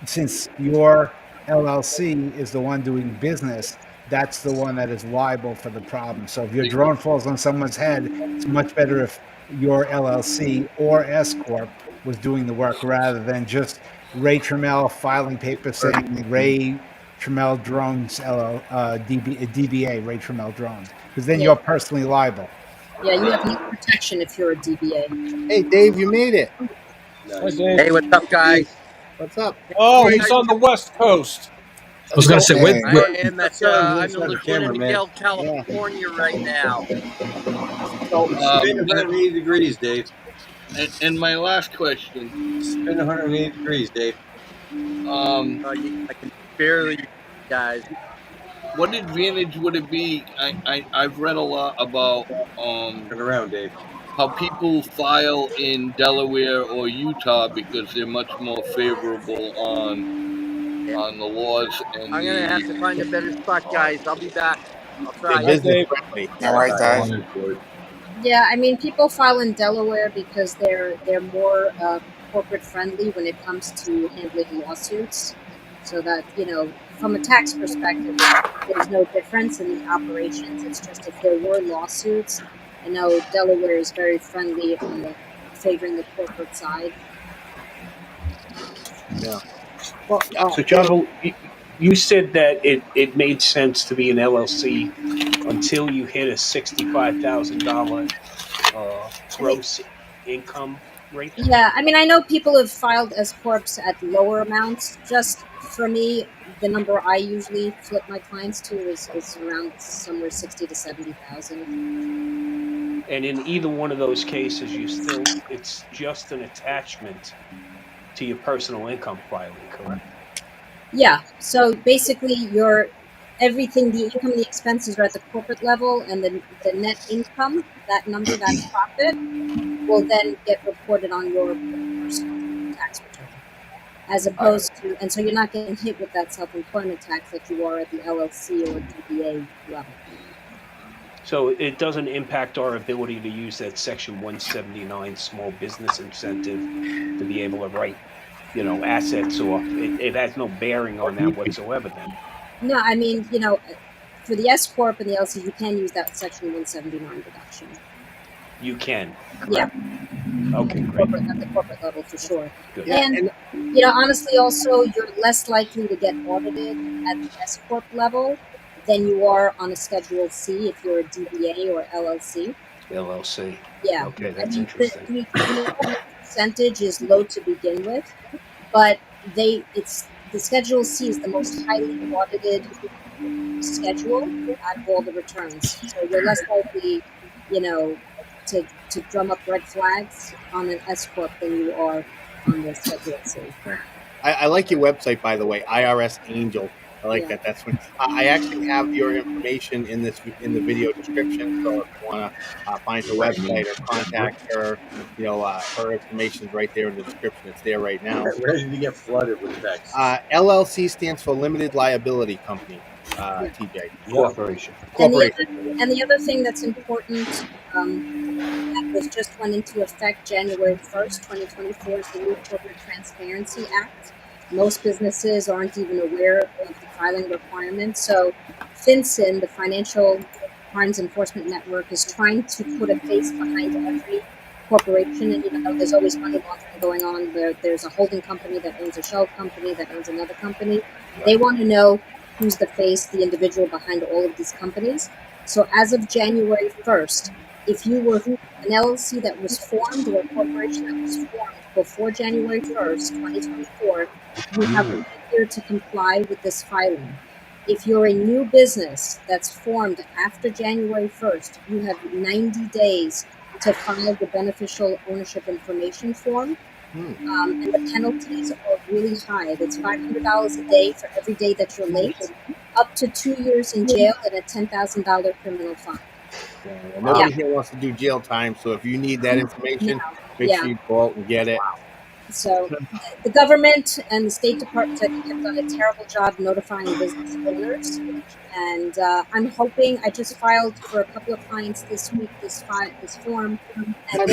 since your LLC is the one doing business, that's the one that is liable for the problem. So if your drone falls on someone's head, it's much better if your LLC or S corp was doing the work rather than just Ray Trammell filing papers saying Ray Trammell Drones DBA, Ray Trammell Drones, because then you're personally liable. Yeah, you have no protection if you're a DBA. Hey, Dave, you made it. Hi, Dave. Hey, what's up, guys? What's up? Oh, he's on the West Coast. I was going to say, I'm in Another Little cameraman. California right now. So, Spin 180 degrees, Dave. and my last question. Spin 180 degrees, Dave. I can barely, guys. What advantage would it be? I've read a lot about Turn around, Dave. how people file in Delaware or Utah because they're much more favorable on the laws and I'm gonna have to find a better spot, guys. I'll be back. I'll try. they're business friendly. All right, Dave. Yeah, I mean, people file in Delaware because they're more corporate friendly when it comes to handling lawsuits. So that from a tax perspective, there's no difference in the operations. It's just if there were lawsuits, I know Delaware is very friendly on favoring the corporate side. Yeah. Well, So, John, you said that it made sense to be an LLC until you hit a $65,000 gross income rate. Yeah, I mean, I know people have filed as corps at lower amounts. Just for me, the number I usually flip my clients to is around somewhere 60 to 70,000. And in either one of those cases, it's just an attachment to your personal income filing, correct? Yeah. So basically, everything, the income, the expenses are at the corporate level, and the net income, that number, that profit, will then get reported on your personal tax return. As opposed to, and so you're not getting hit with that self-employment tax like you are at the LLC or DBA level. So it doesn't impact our ability to use that Section 179 small business incentive to be able to write, assets off. It has no bearing on that whatsoever then. No, I mean, for the S Corp and the LLC, you can use that Section 179 deduction. You can. Yeah. Okay, great. At the corporate level, for sure. Good. And, honestly, also, you're less likely to get audited at the S Corp level than you are on a Schedule C if you're a DBA or LLC. LLC. Yeah. Okay, that's interesting. The percentage is low to begin with, but the Schedule C is the most highly audited schedule out of all the returns. So you're less likely, to drum up red flags on an S Corp than you are on the Schedule C. I like your website, by the way, IRS Angel. I like that. That's when I actually have your information in the video description. So if you want to find her website or contact her, her information is right there in the description. It's there right now. Ready to get flooded with texts. LLC stands for Limited Liability Company. TJ. Corporation. And the other thing that's important that was just went into effect January 1st, 2024 is the new Corporate Transparency Act. Most businesses aren't even aware of the filing requirements. So FinCEN, the Financial Crimes Enforcement Network, is trying to put a face behind every corporation, and there's always money laundering going on where there's a holding company that owns a shell company that owns another company. They want to know who's the face, the individual behind all of these companies. So as of January 1st, if you were an LLC that was formed or a corporation that was formed before January 1st, 2024, you have 1 year to comply with this filing. If you're a new business that's formed after January 1st, you have 90 days to file the beneficial ownership information form. And the penalties are really high. It's $500 a day for every day that you're late, up to 2 years in jail and a $10,000 criminal fine. Well, nobody here wants to do jail time, so if you need that information, make sure you go out and get it. So the government and the State Department, I think, have done a terrible job notifying business owners. And I'm hoping, I just filed for a couple of clients this week, this form, and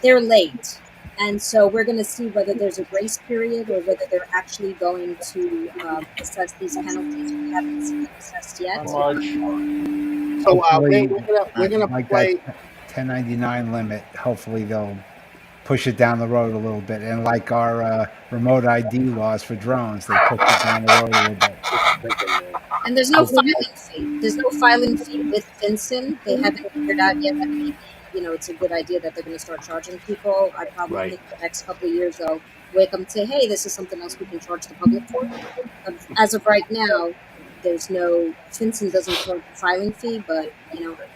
they're late. And so we're going to see whether there's a grace period or whether they're actually going to assess these penalties. We haven't seen them assessed yet. So Hopefully, we're gonna like play that 1099 limit. Hopefully they'll push it down the road a little bit. And like our remote ID laws for drones, they push it down the road a little bit. And there's no filing fee. There's no filing fee with FinCEN. They haven't figured out yet that maybe, it's a good idea that they're going to start charging people. I probably think the next couple of years they'll wake up and say, hey, this is something else we can charge the public for. As of right now, there's no, FinCEN doesn't charge a filing fee, but,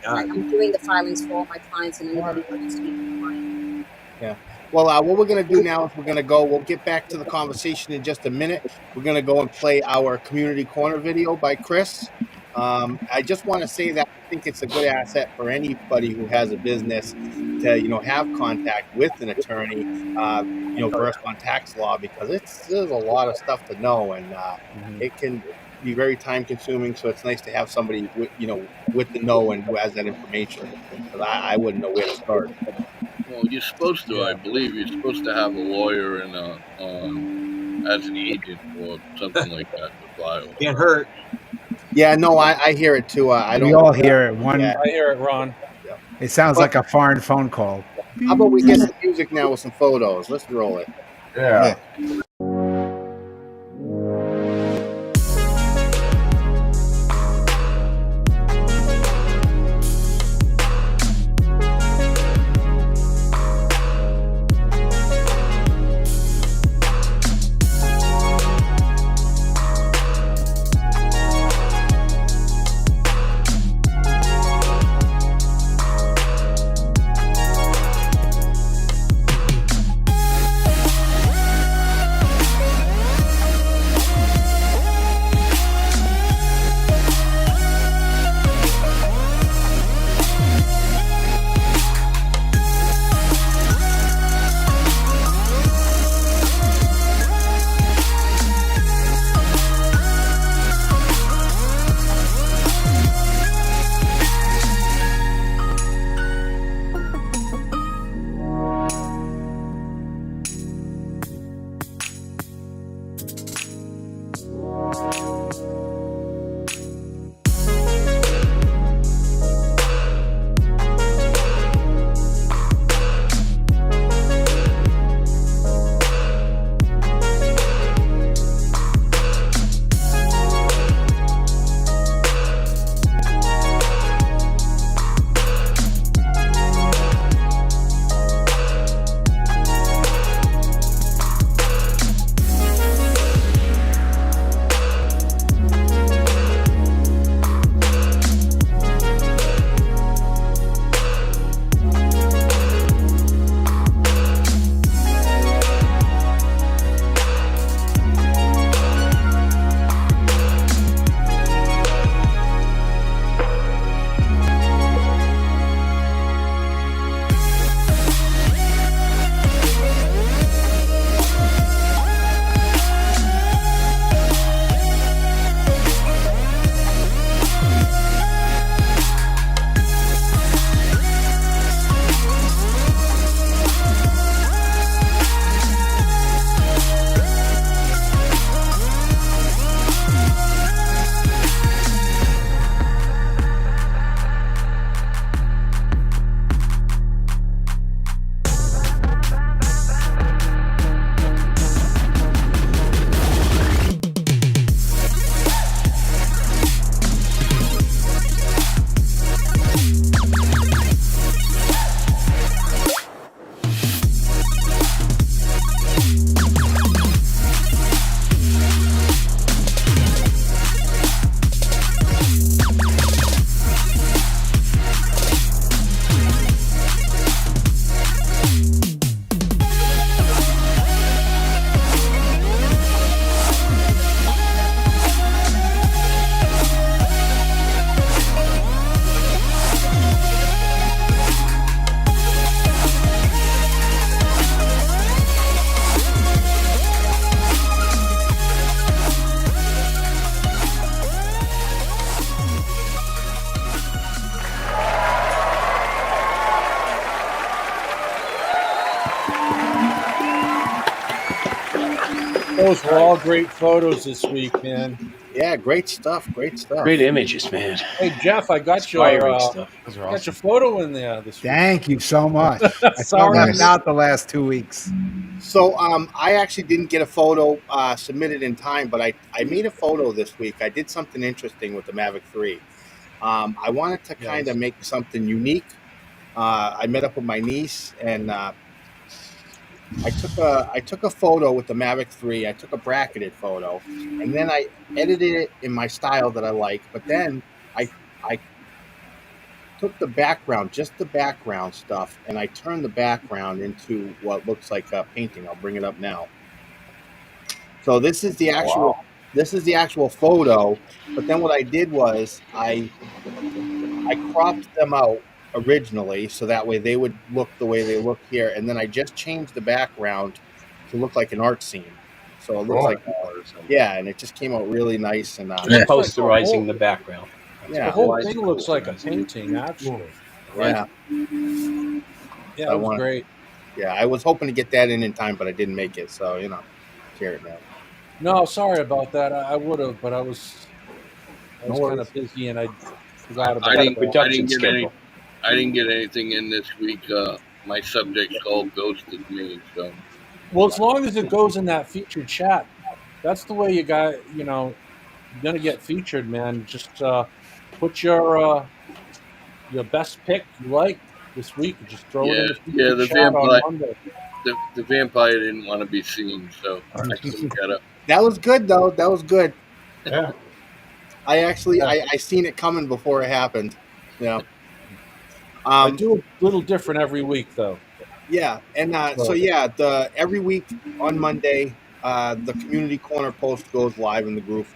I'm doing the filings for all my clients and anybody who wants to be compliant. Yeah. Well, what we're going to do now is we'll get back to the conversation in just a minute. We're going to go and play our community corner video by Chris. I just want to say that I think it's a good asset for anybody who has a business to, have contact with an attorney, versed on tax law, because there's a lot of stuff to know, and it can be very time consuming. So it's nice to have somebody with the know and who has that information, because I wouldn't know where to start. Well, you're supposed to, I believe, you're supposed to have a lawyer and as an agent or something like that to file. Can't hurt. Yeah, no, I hear it too. We all hear it. I hear it, Ron. It sounds like a foreign phone call. How about we get some music now with some photos? Let's roll it. Yeah. Those were all great photos this week, man. Yeah, great stuff. Great stuff. Great images, man. Hey Jeff, I got Inspiring your stuff. Those are got awesome. your photo in there this week. Thank you so much. I felt Sorry, left Nice. out the last 2 weeks. So I actually didn't get a photo submitted in time, but I made a photo this week. I did something interesting with the Mavic 3. I wanted to kind of make something unique. I met up with my niece and I took a photo with the Mavic 3. I took a bracketed photo, and then I edited it in my style that I like. But then I took the background, just the background stuff, and I turned the background into what looks like a painting. I'll bring it up now. So this is the actual photo. But then what I did was I cropped them out originally so that way they would look the way they look here, and then I just changed the background to look like an art scene. So it looks like yeah, and it just came out really nice and Just Looks like posterizing the background. yeah, The whole thing looks like a painting, actually. yeah. Yeah, So I it was wanted- great. Yeah, I was hoping to get that in time, but I didn't make it. So share it now. No, sorry about that. I would have, but I was No kind worries. of busy and I forgot about I that. didn't, I Production didn't get any. schedule. I didn't get anything in this week. My subject called ghosted me. So Well, as long as it goes in that featured chat, that's the way you got. You're gonna get featured, man. Just put your best pick you like this week and just throw it in the featured the chat vampire. on Monday. The vampire didn't want to be seen, so I couldn't get up. That was good though. That was good. Yeah. I actually I seen it coming before it happened. Yeah. I do a little different every week, though. Yeah, and so yeah, every week on Monday, the community corner post goes live in the group.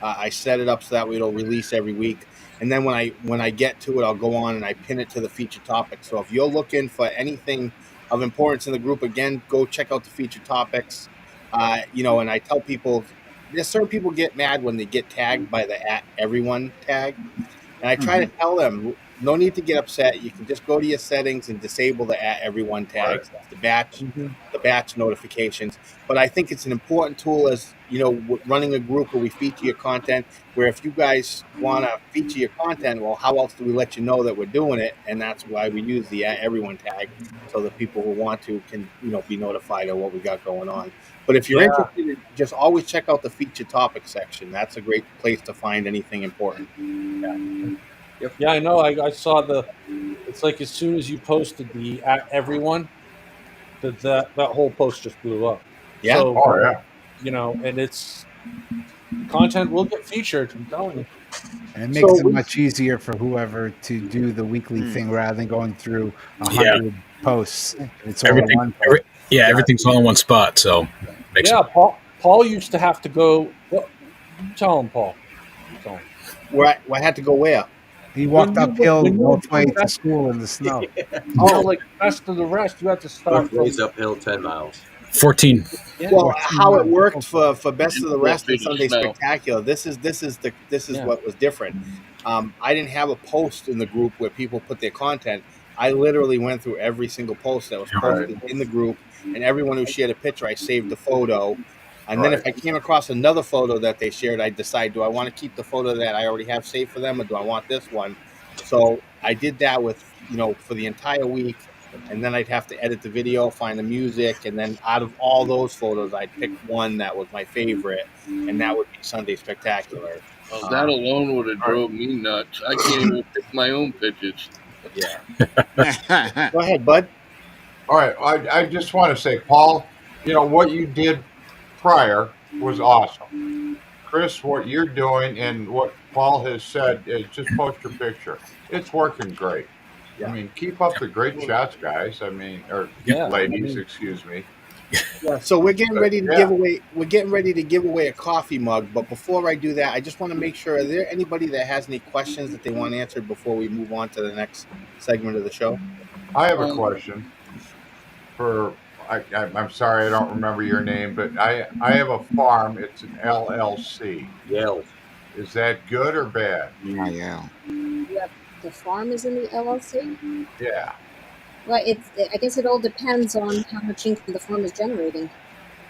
I set it up so that way it'll release every week, and then when I get to it, I'll go on and I pin it to the featured topic. So if you're looking for anything of importance in the group, again, go check out the featured topics. And I tell people, there's certain people get mad when they get tagged by the @everyone tag. And I try to tell them, no need to get upset. You can just go to your settings and disable the @everyone tags, the batch notifications. But I think it's an important tool as running a group where we feature your content. Where if you guys want to feature your content, well, how else do we let you know that we're doing it? And that's why we use the @everyone tag, so that people who want to can be notified of what we got going on. But if you're interested, just always check out the featured topic section. That's a great place to find anything important. Yeah, I know. I saw it's like as soon as you posted the @everyone, that whole post just blew up. Yeah. So, Oh, yeah. And it's content will get featured. I'm telling you. And it makes it much easier for whoever to do the weekly thing rather than going through 100 posts. It's all in one post. Everything's all in one spot. So, Paul used to have to go. Well, you tell him, Paul. Tell him. Where I had to go where? He walked uphill both ways to school in the snow. Like the rest, you have to start from uphill 10 miles. 14. Yeah. Well, how it worked for Best of the Rest and Sunday Spectacular. This is what was different. I didn't have a post in the group where people put their content. I literally went through every single post that was posted in the group, and everyone who shared a picture, I saved the photo. And then if I came across another photo that they shared, I'd decide, do I want to keep the photo that I already have saved for them, or do I want this one? So I did that with, for the entire week. And then I'd have to edit the video, find the music, and then out of all those photos, I'd pick one that was my favorite, and that would be Sunday Spectacular. Well, that alone would have drove me nuts. I can't even pick my own pictures. Yeah. Go ahead, bud. All right. I just want to say, Paul, what you did prior was awesome. Chris, what you're doing and what Paul has said is just post your picture. It's working great. I mean, keep up the great shots, guys. I mean, or ladies, excuse me. Yeah, so we're getting ready to give away. We're getting ready to give away a coffee mug. But before I do that, I just want to make sure: is there anybody that has any questions that they want answered before we move on to the next segment of the show? I have a question for. I'm sorry, I don't remember your name, but I have a farm. It's an LLC. Yael. Is that good or bad? Yael. Yeah, the farm is in the LLC. Yeah. Well, I guess it all depends on how much income the farm is generating.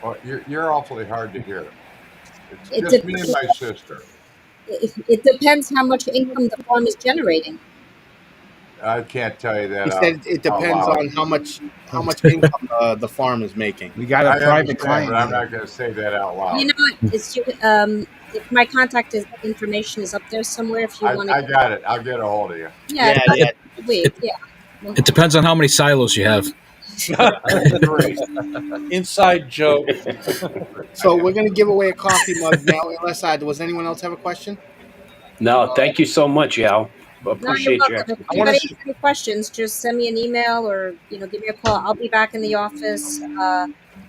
Well, you're awfully hard to hear. It's It, just me and my sister. it depends how much income the farm is generating. I can't tell you that He out, said it out depends loud. on how much income the farm is making. We got a I private understand, client but I'm here. not going to say that out You loud. know what? It's you. If my contact information is up there somewhere, if you want to. I got it. I'll get a hold of you. Yeah, Yeah, that's yeah. sweet. Yeah. Well, It depends on how many silos you have. Great. Inside joke. So we're gonna give away a coffee mug now. Unless does anyone else have a question? No, thank you so much, Yal. no, you're Appreciate your welcome. If I want anybody to. has any questions, just send me an email or give me a call. I'll be back in the office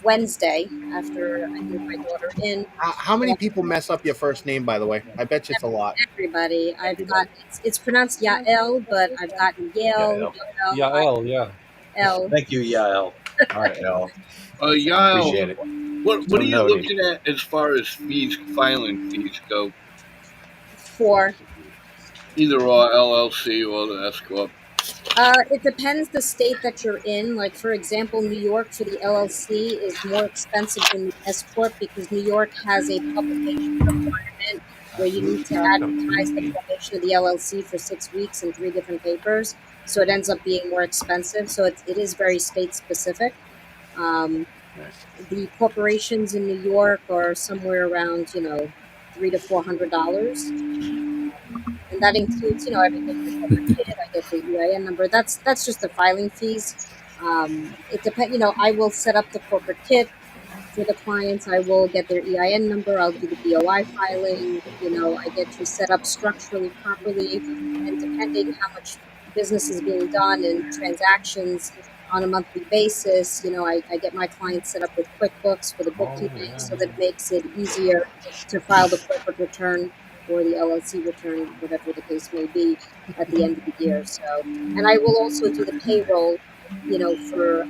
Wednesday after I move my daughter in. How many people mess up your first name, by the way? I bet you it's a lot. Everybody, I've Everybody. got it's pronounced Yael, but I've gotten Yael, Yael, yeah. L. Thank you, Yael. All right, L. Yael, appreciate it. what So are you noted. looking at as far as filing fees go? For Either or LLC or the S corp. it depends the state that you're in. Like for example, New York for the LLC is more expensive than the S corp because New York has a publication requirement where you need to advertise the formation of the LLC for 6 weeks in 3 different papers. So it ends up being more expensive. So it is very state specific. Um, the corporations in New York are somewhere around $300 to $400. And that includes, everything from corporate kit. I get the EIN number. That's just the filing fees. It depends. I will set up the corporate kit for the clients. I will get their EIN number. I'll do the BOI filing. I get you set up structurally properly, and depending how much business is being done and transactions on a monthly basis, I get my clients set up with QuickBooks for the bookkeeping, so that it makes it easier to file the corporate return or the LLC return, whatever the case may be, at the end of the year. So, and I will also do the payroll, for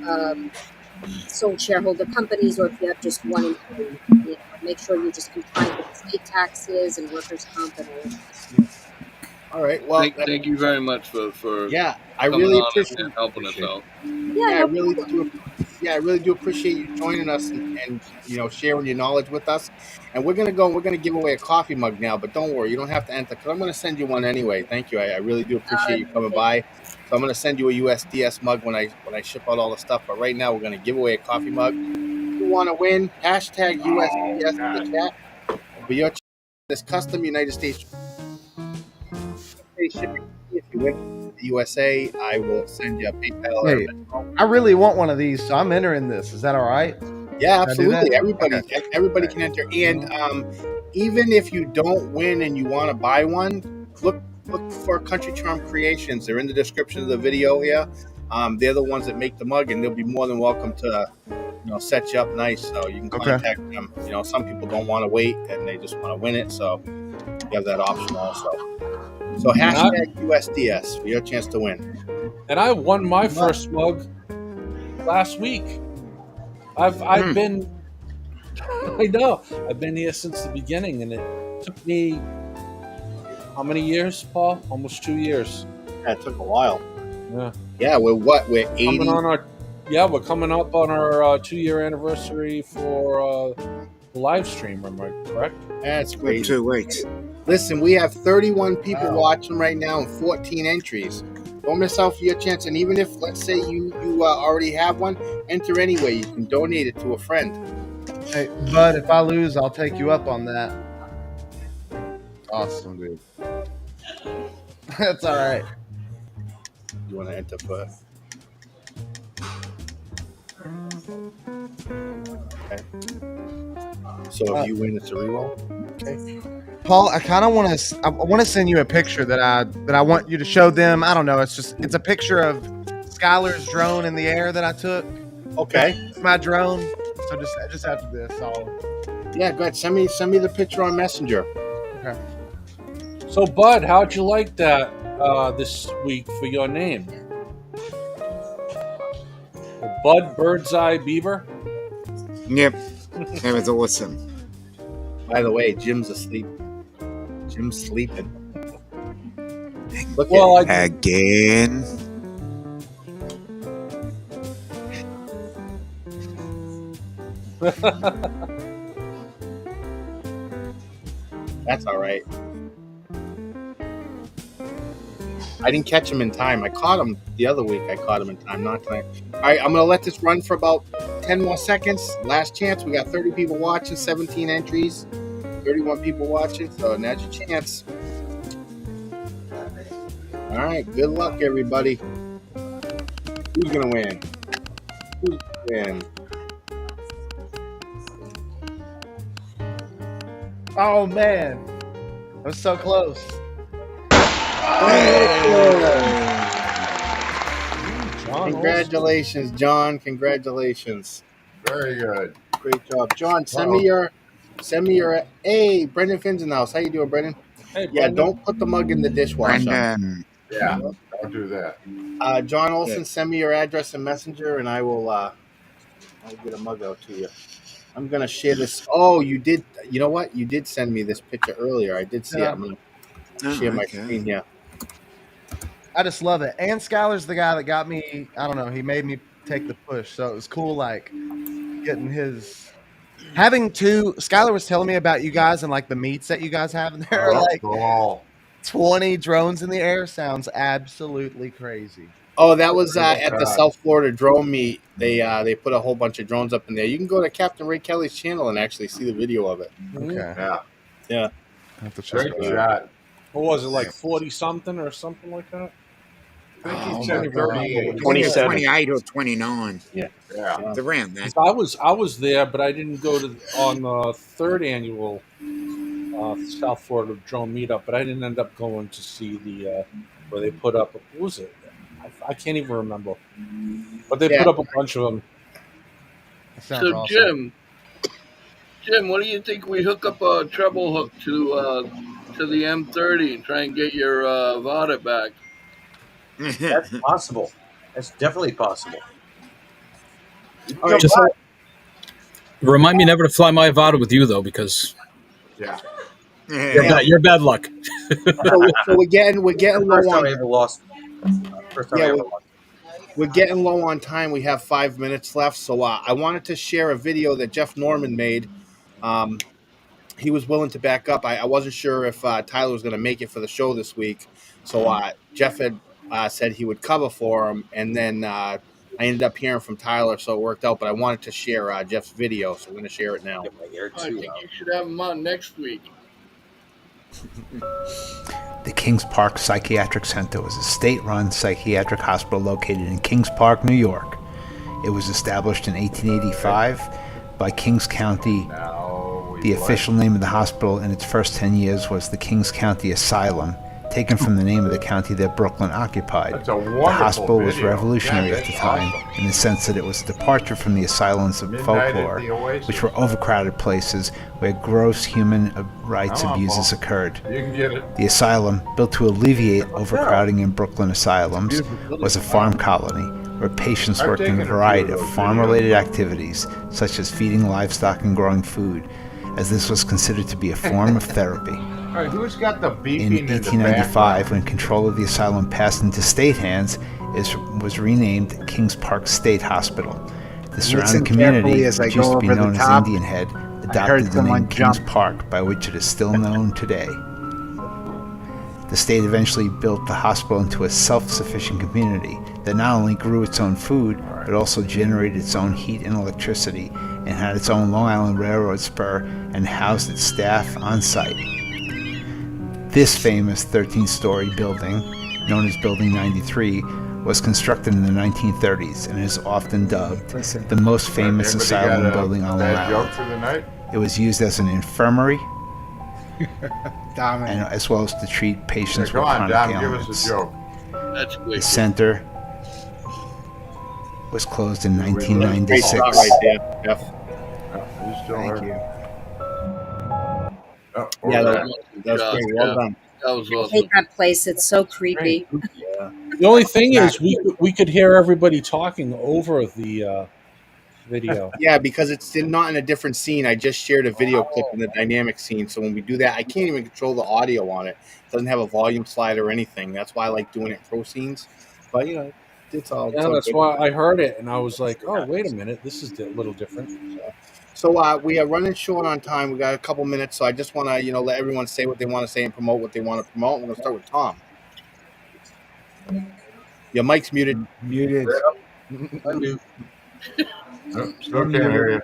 sole shareholder companies, or if you have just one employee, make sure you're just compliant with the state taxes and workers' comp and all of that. All right. Well, Thank you very much for yeah, I coming really on appreciate. and helping us out. Yeah, Yeah, I no really problem. do. Yeah, I really do appreciate you joining us and sharing your knowledge with us. And we're gonna go. We're gonna give away a coffee mug now. But don't worry, you don't have to enter because I'm gonna send you one anyway. Thank you. I really do appreciate you coming Thank by. So I'm gonna send you a USDS mug when I ship out all the stuff. But right now we're gonna give away a coffee mug. If you want to win, hashtag USDS in the chat. But your this custom United States shipping. If you win the USA, I will send you a PayPal or a Hey, Venmo. I really want one of these, so I'm entering this. Is that all right? Yeah, Can I do that? absolutely. Everybody Okay. can enter. And even if you don't win and you want to buy one, look for Country Charm Creations. They're in the description of the video here. They're the ones that make the mug, and they'll be more than welcome to set you up nice. So you can contact them. Some people don't want to wait and they just want to win it, so you have that option also. So hashtag USDS for your chance to win. And I won my first mug last week. I've been I know. I've been here since the beginning, and it took me how many years, Paul? Almost 2 years. Yeah, it took a while. Yeah. Yeah, we're 80. We're coming up on our 2-year anniversary for the live stream. Am I correct? That's crazy. 2 weeks. Listen, we have 31 people watching right now and 14 entries. Don't miss out for your chance. And even if, let's say, you already have one, enter anyway. You can donate it to a friend. Hey, Bud, if I lose, I'll take you up on that. Awesome, dude. That's all right. You want to enter for? Okay. So if you win, it's a reroll. Okay. Paul, I kind of want to send you a picture that I want you to show them. I don't know. It's a picture of Skylar's drone in the air that I took. Okay. It's my drone. So just after this, yeah, go ahead. Send me the picture on Messenger. Okay. So, Bud, how'd you like that this week for your name? Bud Birdseye Beaver? Yep. It was awesome. By the way, Jim's asleep. Jim's sleeping. Look again. That's all right. I didn't catch him in time. I caught him the other week. I caught him in time, not tonight. All right, I'm going to let this run for about 10 more seconds. Last chance. We got 30 people watching, 17 entries, 31 people watching. So now's your chance. All right, good luck, everybody. Who's going to win? Who's going to win? Oh man, I was so close. John Congratulations, John. Congratulations. Very good. Great job, John. Send me your. Hey, Brendan Finn's in the house. How you doing, Brendan? Hey, Yeah, Brendan. don't put the mug in the dishwasher. Brendan. Yeah, don't do that. John Olson, send me your address and messenger, and I'll get a mug out to you. I'm gonna share this. Oh, you did. You know what? You did send me this picture earlier. I did see it. I'm gonna share my screen here. I just love it. And Skylar's the guy that got me. I don't know. He made me take the push, so it was cool. Like getting having two. Skylar was telling me about you guys and like the meets that you guys have in there. Like cool. 20 drones in the air sounds absolutely crazy. Oh, that was at the South Florida drone meet. They put a whole bunch of drones up in there. You can go to Captain Ray Kelly's channel and actually see the video of it. Okay. Yeah. I have to check Great it out. shot. What was it, like 40 something or something like that? I think Oh, he said my God. 38. 27. 28 or 29. Yeah. It's around that. I was there, but I didn't go on the third annual South Florida drone meetup. But I didn't end up going to see the where they put up. What was it? I can't even remember. But they put up a bunch of them. So awesome. Jim, what do you think we hook up a treble hook to the M30 and try and get your Vada back? That's possible. That's definitely possible. Just remind me never to fly my Avata with you though, because you're bad luck. So we're getting low First time on. I ever lost. First time I ever lost. We're getting low on time. We have 5 minutes left. So I wanted to share a video that Jeff Norman made. He was willing to back up. I wasn't sure if Tyler was going to make it for the show this week. So Jeff had said he would cover for him. And then I ended up hearing from Tyler, so it worked out. But I wanted to share Jeff's video, so we're going to share it now. I think you should have him on next week. The Kings Park Psychiatric Center was a state-run psychiatric hospital located in Kings Park, New York. It was established in 1885 by Kings County. The official name of the hospital in its first 10 years was the Kings County Asylum, taken from the name of the county that Brooklyn occupied. The hospital was revolutionary at the time in the sense that it was a departure from the asylums of folklore, which were overcrowded places where gross human rights abuses occurred. The asylum, built to alleviate overcrowding in Brooklyn asylums, was a farm colony where patients worked in a variety of farm-related activities, such as feeding livestock and growing food, as this was considered to be a form of therapy. All right, who's got the beeping In 1895, when control of the asylum passed into state hands, it was renamed Kings Park State Hospital. The surrounding community, which used to be known as Indian Head, adopted the name Kings Park, by which it is still known today. The state eventually built the hospital into a self-sufficient community that not only grew its own food, but also generated its own heat and electricity, and had its own Long Island Railroad spur, and housed its staff on site. This famous 13-story building, known as Building 93, was constructed in the 1930s and is often dubbed the most famous asylum building on Long Island. It was used as an infirmary, and as well as to treat patients with chronic ailments. That's great. The center was closed in 1996. Great shot right there, Jeff. Thank you. Yeah, that was great. Well done. That was I awesome. hate that place. It's so creepy. The only thing is, we could hear everybody talking over the video. Yeah, because it's not in a different scene. I just shared a video clip in the dynamic scene. So when we do that, I can't even control the audio on it. It doesn't have a volume slider or anything. That's why I like doing it pro scenes. But, it's all Yeah, that's good. why I heard it, and I was like, "Oh, wait a minute, this is a little different." So we are running short on time. We got a couple minutes, so I just want to let everyone say what they want to say and promote what they want to promote. We're going to start with Tom. Your mic's muted. Muted. Unmute. Still can't hear you.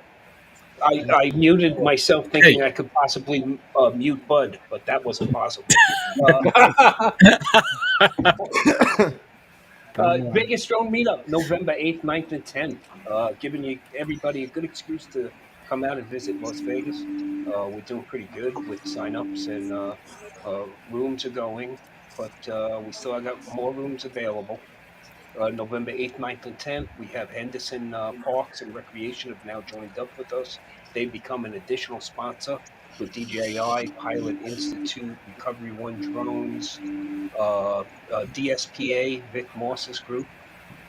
I muted myself thinking I could possibly mute Bud, but that wasn't possible. Vegas Drone Meetup, November 8th, 9th, and 10th. Giving you everybody a good excuse to come out and visit Las Vegas. We're doing pretty good with signups and rooms are going, but we still got more rooms available. November 8th, 9th, and 10th. We have Henderson Parks and Recreation have now joined up with us. They've become an additional sponsor with DJI, Pilot Institute, Recovery One Drones, DSPA, Vic Moss's group,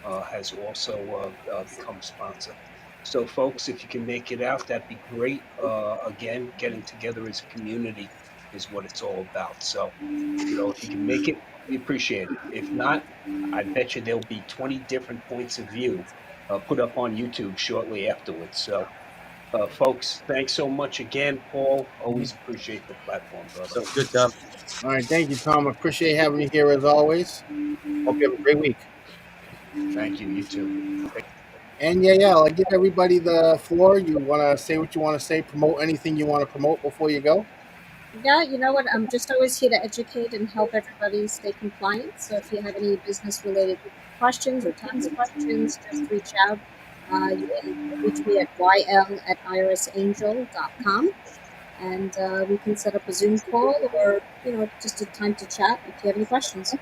has also become a sponsor. So, folks, if you can make it out, that'd be great. Again, getting together as a community is what it's all about. So, if you can make it, we appreciate it. If not, I bet you there'll be 20 different points of view put up on YouTube shortly afterwards. So, folks, thanks so much again, Paul. Always appreciate the platform, brother. Sounds good, Tom. All right, thank you, Tom. I appreciate having you here as always. Hope you have a great week. Thank you. You too. And Yael, I give everybody the floor. You want to say what you want to say, promote anything you want to promote before you go? Yeah, you know what? I'm just always here to educate and help everybody stay compliant. So if you have any business-related questions or tax questions, just reach out. You can reach me at yl@irisangel.com, and we can set up a Zoom call or just a time to chat if you have any questions.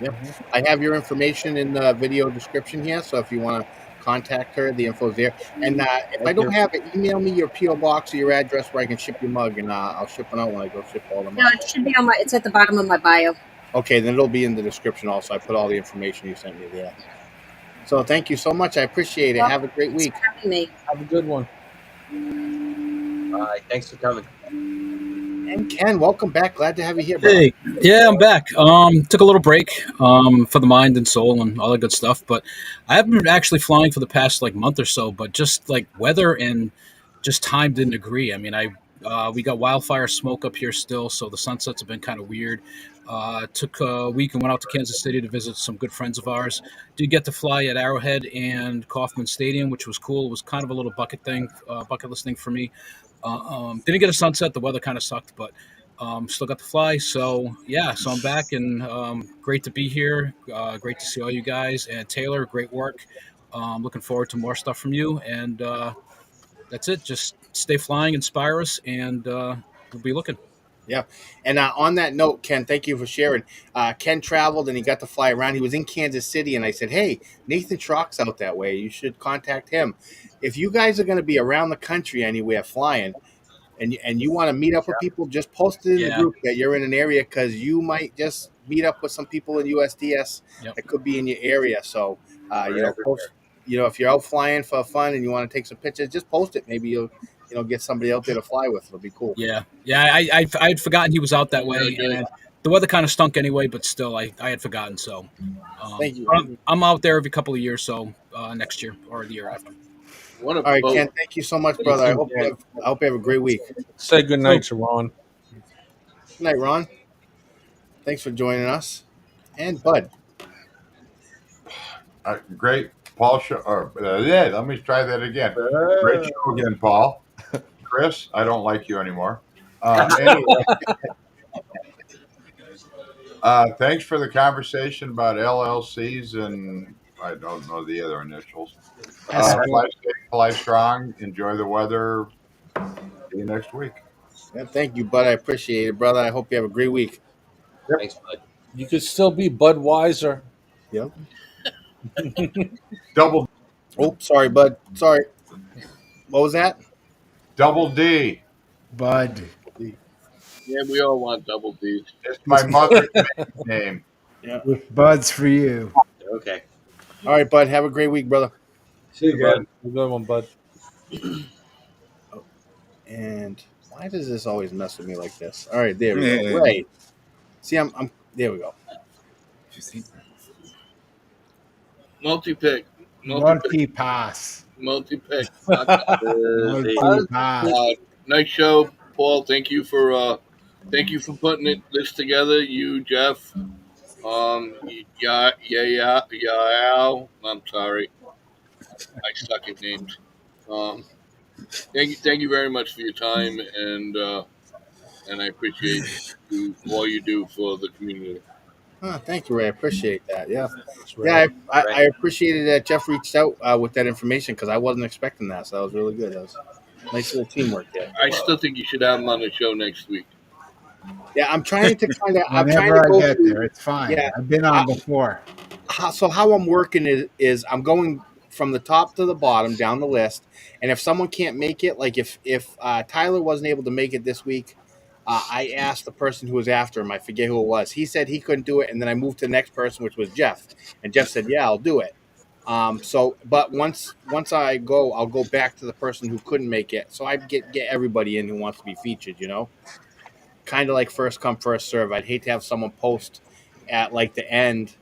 Yep. I have your information in the video description here, so if you want to contact her, the info's there. And if I don't have it, email me your PO box or your address where I can ship your mug, and I'll ship it out when I go ship all the No, mugs. it should be it's at the bottom of my bio. Okay, then it'll be in the description also. I put all the information you sent me there. So thank you so much. I appreciate it. Have a great week. Thanks for having me. Have a good one. All right, thanks for coming. And Ken, welcome back. Glad to have you here, bro. Hey, yeah, I'm back. Took a little break for the mind and soul and all that good stuff, but I haven't been actually flying for the past month or so. But just weather and just time didn't agree. I mean, we got wildfire smoke up here still, so the sunsets have been kind of weird. Took a week and went out to Kansas City to visit some good friends of ours. Did get to fly at Arrowhead and Kauffman Stadium, which was cool. It was kind of a little bucket list thing for me. Didn't get a sunset. The weather kind of sucked, but still got to fly. So yeah, so I'm back and great to be here. Great to see all you guys and Taylor. Great work. Looking forward to more stuff from you. And that's it. Just stay flying, inspire us, and we'll be looking. Yeah. And on that note, Ken, thank you for sharing. Ken traveled and he got to fly around. He was in Kansas City, and I said, hey, Nathan Schrock's out that way. You should contact him. If you guys are going to be around the country anywhere flying, and you want to meet up with people, just post it in the group that you're in an area, because you might just meet up with some people in USDS that could be in your area. So, post. If you're out flying for fun and you want to take some pictures, just post it. Maybe you'll get somebody out there to fly with. It'll be cool. Yeah. I had forgotten he was out that way, and the weather kind of stunk anyway. But still, I had forgotten. So, thank you. I'm out there every couple of years. So next year or the year after. All right, Ken. Thank you so much, brother. I hope you have a great week. Say good night to Ron. Good night, Ron. Thanks for joining us. And Bud. Great, Paul. Let me try that again. Great show again, Paul. Chris, I don't like you anymore. Anyway, thanks for the conversation about LLCs and I don't know the other initials. Fly safe, fly strong, enjoy the weather. See you next week. Yeah, thank you, Bud. I appreciate it, brother. I hope you have a great week. Yep. Thanks, Bud. You could still be Budweiser. Yep. Double. Oh, sorry, Bud. Sorry. What was that? Double D. Bud. Yeah, we all want double D's. It's my mother's name. Yeah. Bud's for you. Okay. All right, Bud. Have a great week, brother. See you, Bud. Good one, Bud. And why does this always mess with me like this? All right, there we go. Right. See, I'm there we go. multi pick, multi pick, Multi pass. multi pick. I got it. Multi pass. Nice show, Paul. Thank you for putting this together. You, Jeff, yeah. I'm sorry, I suck at names. Um, thank you very much for your time, and I appreciate all you do for the community. Thank you, Ray. I appreciate that. Yeah, That's yeah. right. I appreciated that Jeff reached out with that information because I wasn't expecting that. So that was really good. That was nice little teamwork there. I still think you should have him on the show next week. Yeah, I'm trying to Whenever I go get through. there, it's fine. Yeah, I've been on before. how I'm working is I'm going from the top to the bottom down the list, and if someone can't make it, like if Tyler wasn't able to make it this week, I asked the person who was after him. I forget who it was. He said he couldn't do it, and then I moved to the next person, which was Jeff, and Jeff said, "Yeah, I'll do it." But once I go, I'll go back to the person who couldn't make it. So I get everybody in who wants to be featured. Kind of like first come first serve. I'd hate to have someone post at like the end,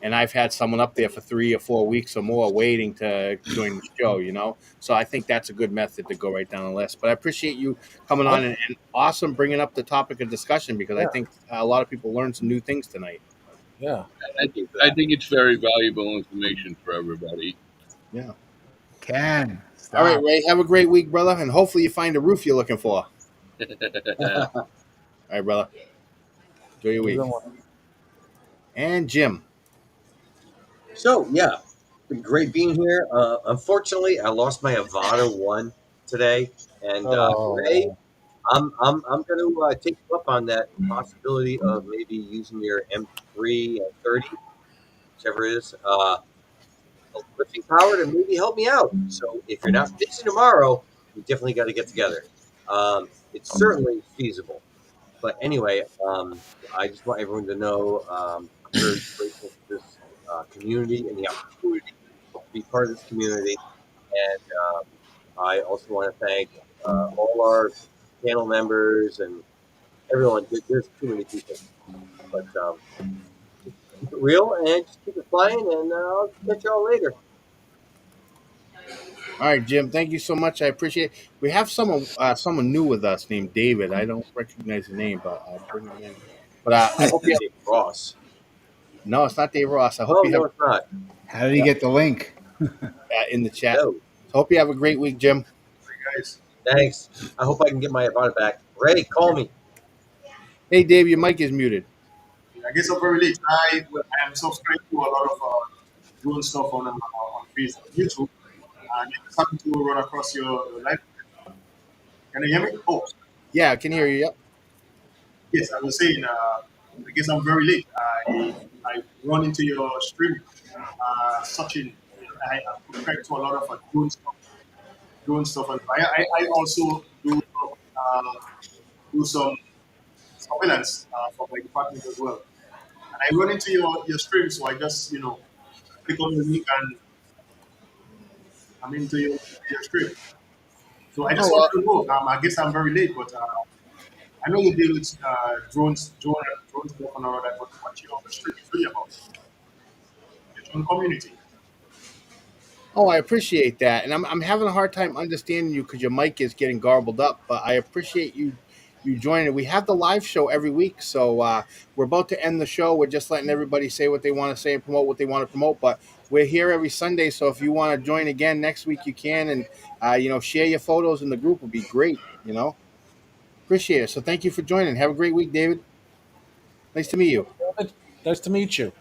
and I've had someone up there for 3 or 4 weeks or more waiting to join the show. So I think that's a good method to go right down the list. But I appreciate you coming on and awesome bringing up the topic of discussion because I think a lot of people learned some new things tonight. Yeah. I think it's very valuable information for everybody. Yeah. Ken, stop. All right, Ray. Have a great week, brother, and hopefully you find the roof you're looking for. All right, brother. Enjoy your week. And Jim. So yeah, been great being here. Unfortunately, I lost my Avada 1 today, and Ray, I'm going to take you up on that possibility of maybe using your M3 30, whichever it is, lifting power to maybe help me out. So if you're not busy tomorrow, we definitely got to get together. It's certainly feasible. But anyway, I just want everyone to know I'm very grateful for this community and the opportunity to be part of this community. And I also want to thank all our panel members and everyone. There's too many people. But just keep it real and just keep it flying, and I'll catch y'all later. All right, Jim. Thank you so much. I appreciate it. We have someone new with us named David. I don't recognize the name, but I'll bring him in. But I hope you. Dave Ross. No, it's not Dave Ross. I hope you No, have it's not. How did he get the link? in the chat. No. Hope you have a great week, Jim. Guys, thanks. I hope I can get my Avada back. Ray, call me. Hey, Dave, your mic is muted. I guess I'm very late. I am subscribed to a lot of drone stuff on Facebook, YouTube, and I just happened to run across your live. Can you hear me? Oh, Yeah, I can hear you. Yep. yes. I was saying. I guess I'm very late. I run into your stream. Such in I subscribe to a lot of drone stuff, and I also do some surveillance for my department as well. And I run into your stream, so I just click on the link and I'm into your stream. So I just want to know. I guess I'm very late, but I know you deal with drone stuff and all that. But what your stream is really about? The drone community. Oh, I appreciate that, and I'm having a hard time understanding you because your mic is getting garbled up. But I appreciate you joining. We have the live show every week, so we're about to end the show. We're just letting everybody say what they want to say and promote what they want to promote. But we're here every Sunday, so if you want to join again next week, you can, and share your photos in the group would be great. Appreciate it. So thank you for joining. Have a great week, David. Nice to meet you. Nice to meet you.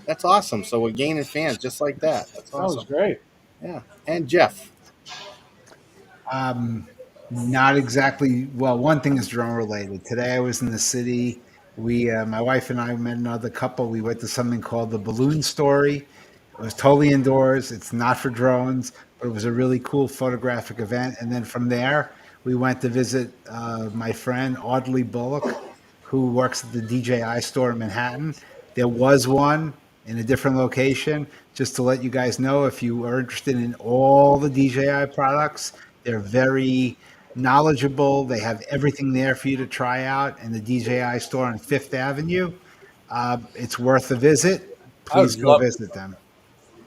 That's awesome. So we're gaining fans just like that. That's That was awesome. great. Yeah. And Jeff. Not exactly. Well, one thing is drone related. Today I was in the city. My wife and I met another couple. We went to something called the Balloon Story. It was totally indoors. It's not for drones, but it was a really cool photographic event. And then from there, we went to visit my friend Audley Bullock, who works at the DJI store in Manhattan. There was one in a different location. Just to let you guys know, if you are interested in all the DJI products, they're very knowledgeable. They have everything there for you to try out in the DJI store on Fifth Avenue. It's worth a visit. I would please go love to. visit them.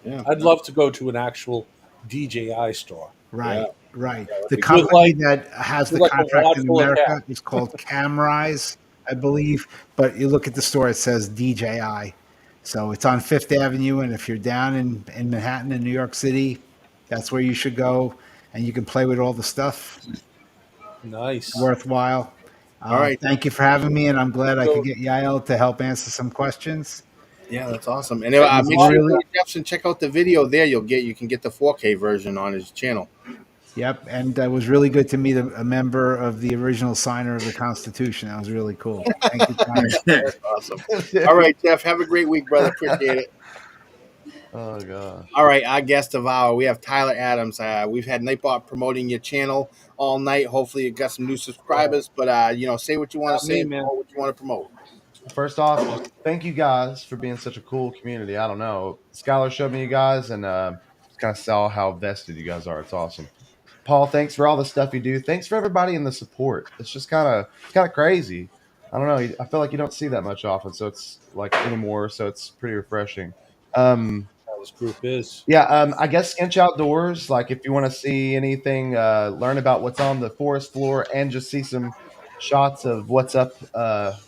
Yeah. I'd love to go to an actual DJI store Yeah. Right, right. Yeah, that'd The be cool. with company like that has the with like a contract wad in full of America cash. is called Camrise, I believe. But you look at the store, it says DJI. So it's on Fifth Avenue, and if you're down in Manhattan in New York City, that's where you should go, and you can play with all the stuff. Nice. Worthwhile. All right. Thank you for having me, and I'm glad I could So get Yael to help answer some questions. Yeah, that's awesome. And It was make sure you go really, to Jeff's and check out the video there. You can get the 4K version on his channel. yep, and it was really good to meet a member of the original signer of the Constitution. That was really cool. Thank you kindly. That's awesome. All right, Jeff. Have a great week, brother. Appreciate it. Oh gosh. All right, our guest of hour, we have Tyler Adams. We've had Nightbot promoting your channel all night. Hopefully, you got some new subscribers. But say what you want to not say me, and man. promote what you want to promote. First off, just thank you guys for being such a cool community. I don't know. Skylar showed me you guys and just kind of saw how vested you guys are. It's awesome. Paul, thanks for all the stuff you do. Thanks for everybody in the support. It's just kind of crazy. I don't know. I feel like you don't see that much often, so it's like anymore. So it's pretty refreshing. How this group is. Yeah, I guess Inch Outdoors. Like, if you want to see anything, learn about what's on the forest floor, and just see some shots of what's up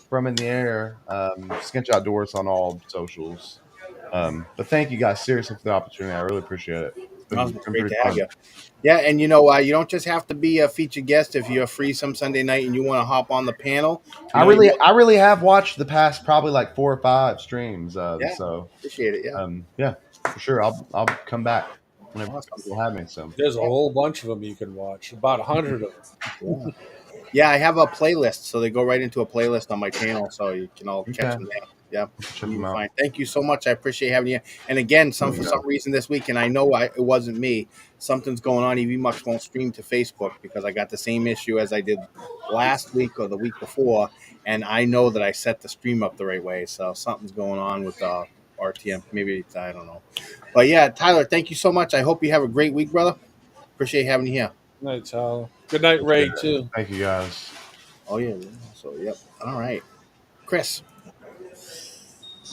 from in the air. Skinch Outdoors on all socials. But thank you guys seriously for the opportunity. I really appreciate it. It's Awesome. been Great pretty to have fun. you. Yeah, and you don't just have to be a featured guest if you're free some Sunday night and you want to hop on the panel. I really have watched the past probably like 4 or 5 streams. Yeah, So appreciate it. Yeah, yeah, for sure. I'll come back whenever awesome. you'll have me. So There's a whole bunch of them you can watch. About 100 of them. Yeah. Yeah, I have a playlist, so they go right into a playlist on my channel, so you can all catch okay, them there. Yeah, check you'll them be out. fine. Thank you so much. I appreciate having you. And again, for some reason this week, and I know it wasn't me. Something's going on. EV Mux won't stream to Facebook because I got the same issue as I did last week or the week before, and I know that I set the stream up the right way. So something's going on with RTM. Maybe I don't know. But yeah, Tyler, thank you so much. I hope you have a great week, brother. Appreciate having you here. Good night, Tyler. Good night, Ray, too. Thank you guys. Oh yeah. So yep. All right, Chris.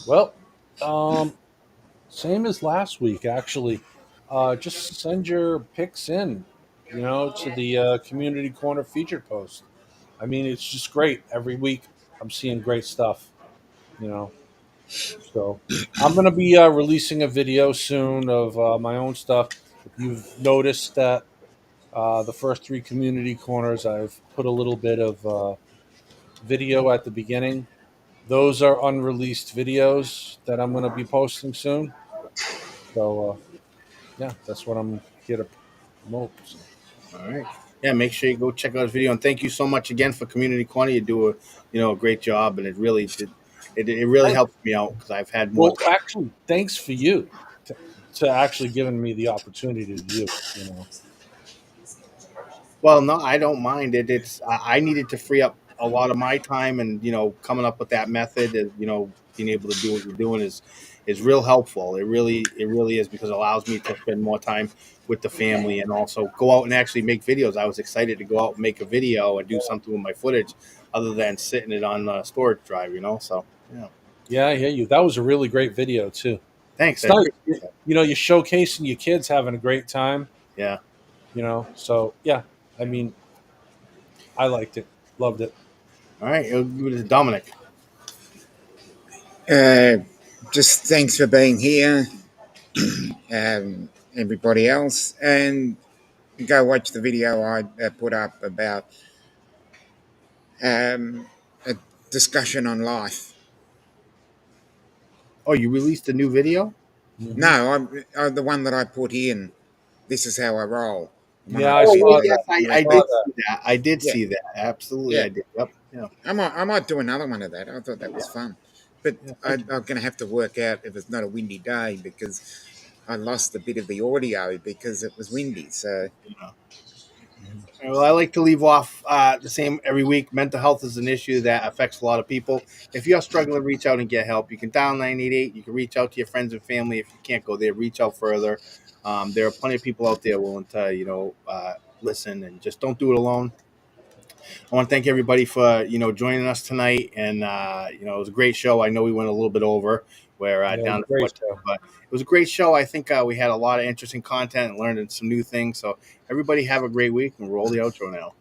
Well, same as last week, actually. Just send your pics in, to the community corner featured post. I mean, it's just great. Every week, I'm seeing great stuff. You know, so I'm gonna be releasing a video soon of my own stuff. If you've noticed that the first 3 community corners, I've put a little bit of video at the beginning. Those are unreleased videos that I'm going to be posting soon. So yeah, that's what I'm here to promote. So. All right. Yeah, make sure you go check out his video, and thank you so much again for Community Corner. You do a great job, and it really Thank- helps me out because I've had more. Well, actually, thanks for you to actually giving me the opportunity to do it. Well, no, I don't mind it. I needed to free up a lot of my time, and coming up with that method, and being able to do what you're doing is real helpful. It really is because it allows me to spend more time with the family and also go out and actually make videos. I was excited to go out and make a video and do something with my footage, other than sitting it on the storage drive. So yeah. Yeah, I hear you. That was a really great video too. Thanks. It's I not, appreciate that. you're showcasing your kids having a great time. Yeah. So yeah, I mean, I liked it, loved it. All right. It'll give it to Dominic. Just thanks for being here, everybody else, and go watch the video I put up about a discussion on life. Oh, you released a new video? Mm-hmm. No, I'm the one that I put in. This is how I roll. Yeah, I saw that. Yes, I did see that. I did see that. Absolutely, Yeah. I did. Yep. Yeah. I might do another one of that. I thought that was fun, but I'm going to have to work out if it's not a windy day because I lost a bit of the audio because it was windy. So Well, I like to leave off the same every week. Mental health is an issue that affects a lot of people. If you're struggling, reach out and get help. You can dial 988. You can reach out to your friends and family. If you can't go there, reach out further. There are plenty of people out there willing to, listen, and just don't do it alone. I want to thank everybody for joining us tonight, and it was a great show. I know we went a little bit over where Yeah, down in great Fort. show. But it was a great show. I think we had a lot of interesting content and learned some new things. So everybody have a great week, and roll the outro now.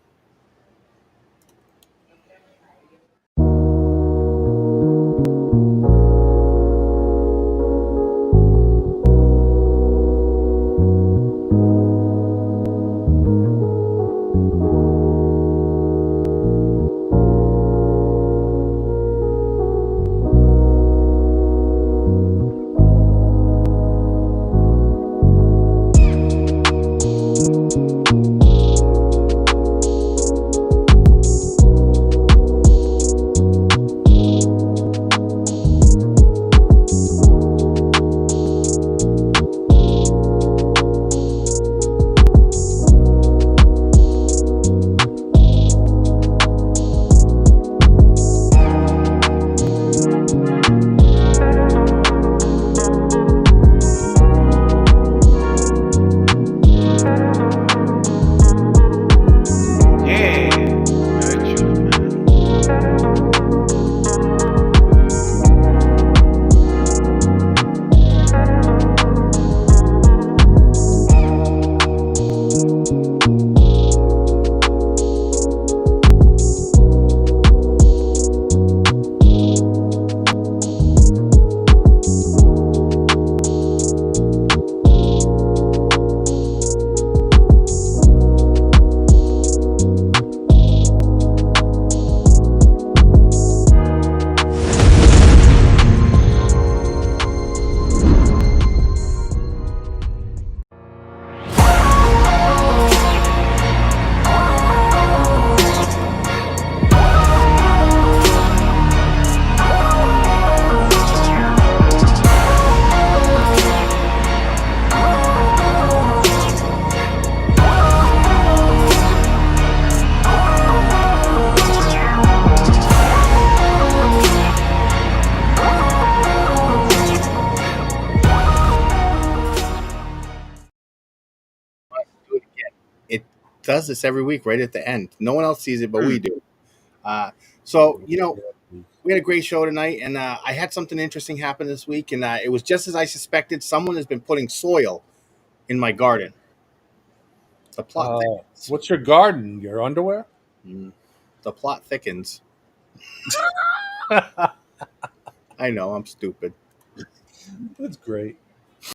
Do it again. It does this every week, right at the end. No one else sees it, but we do. So we had a great show tonight, and I had something interesting happen this week, and it was just as I suspected. Someone has been putting soil in my garden. The plot thickens. What's your garden? Your underwear? The plot thickens. I know, I'm stupid. That's great.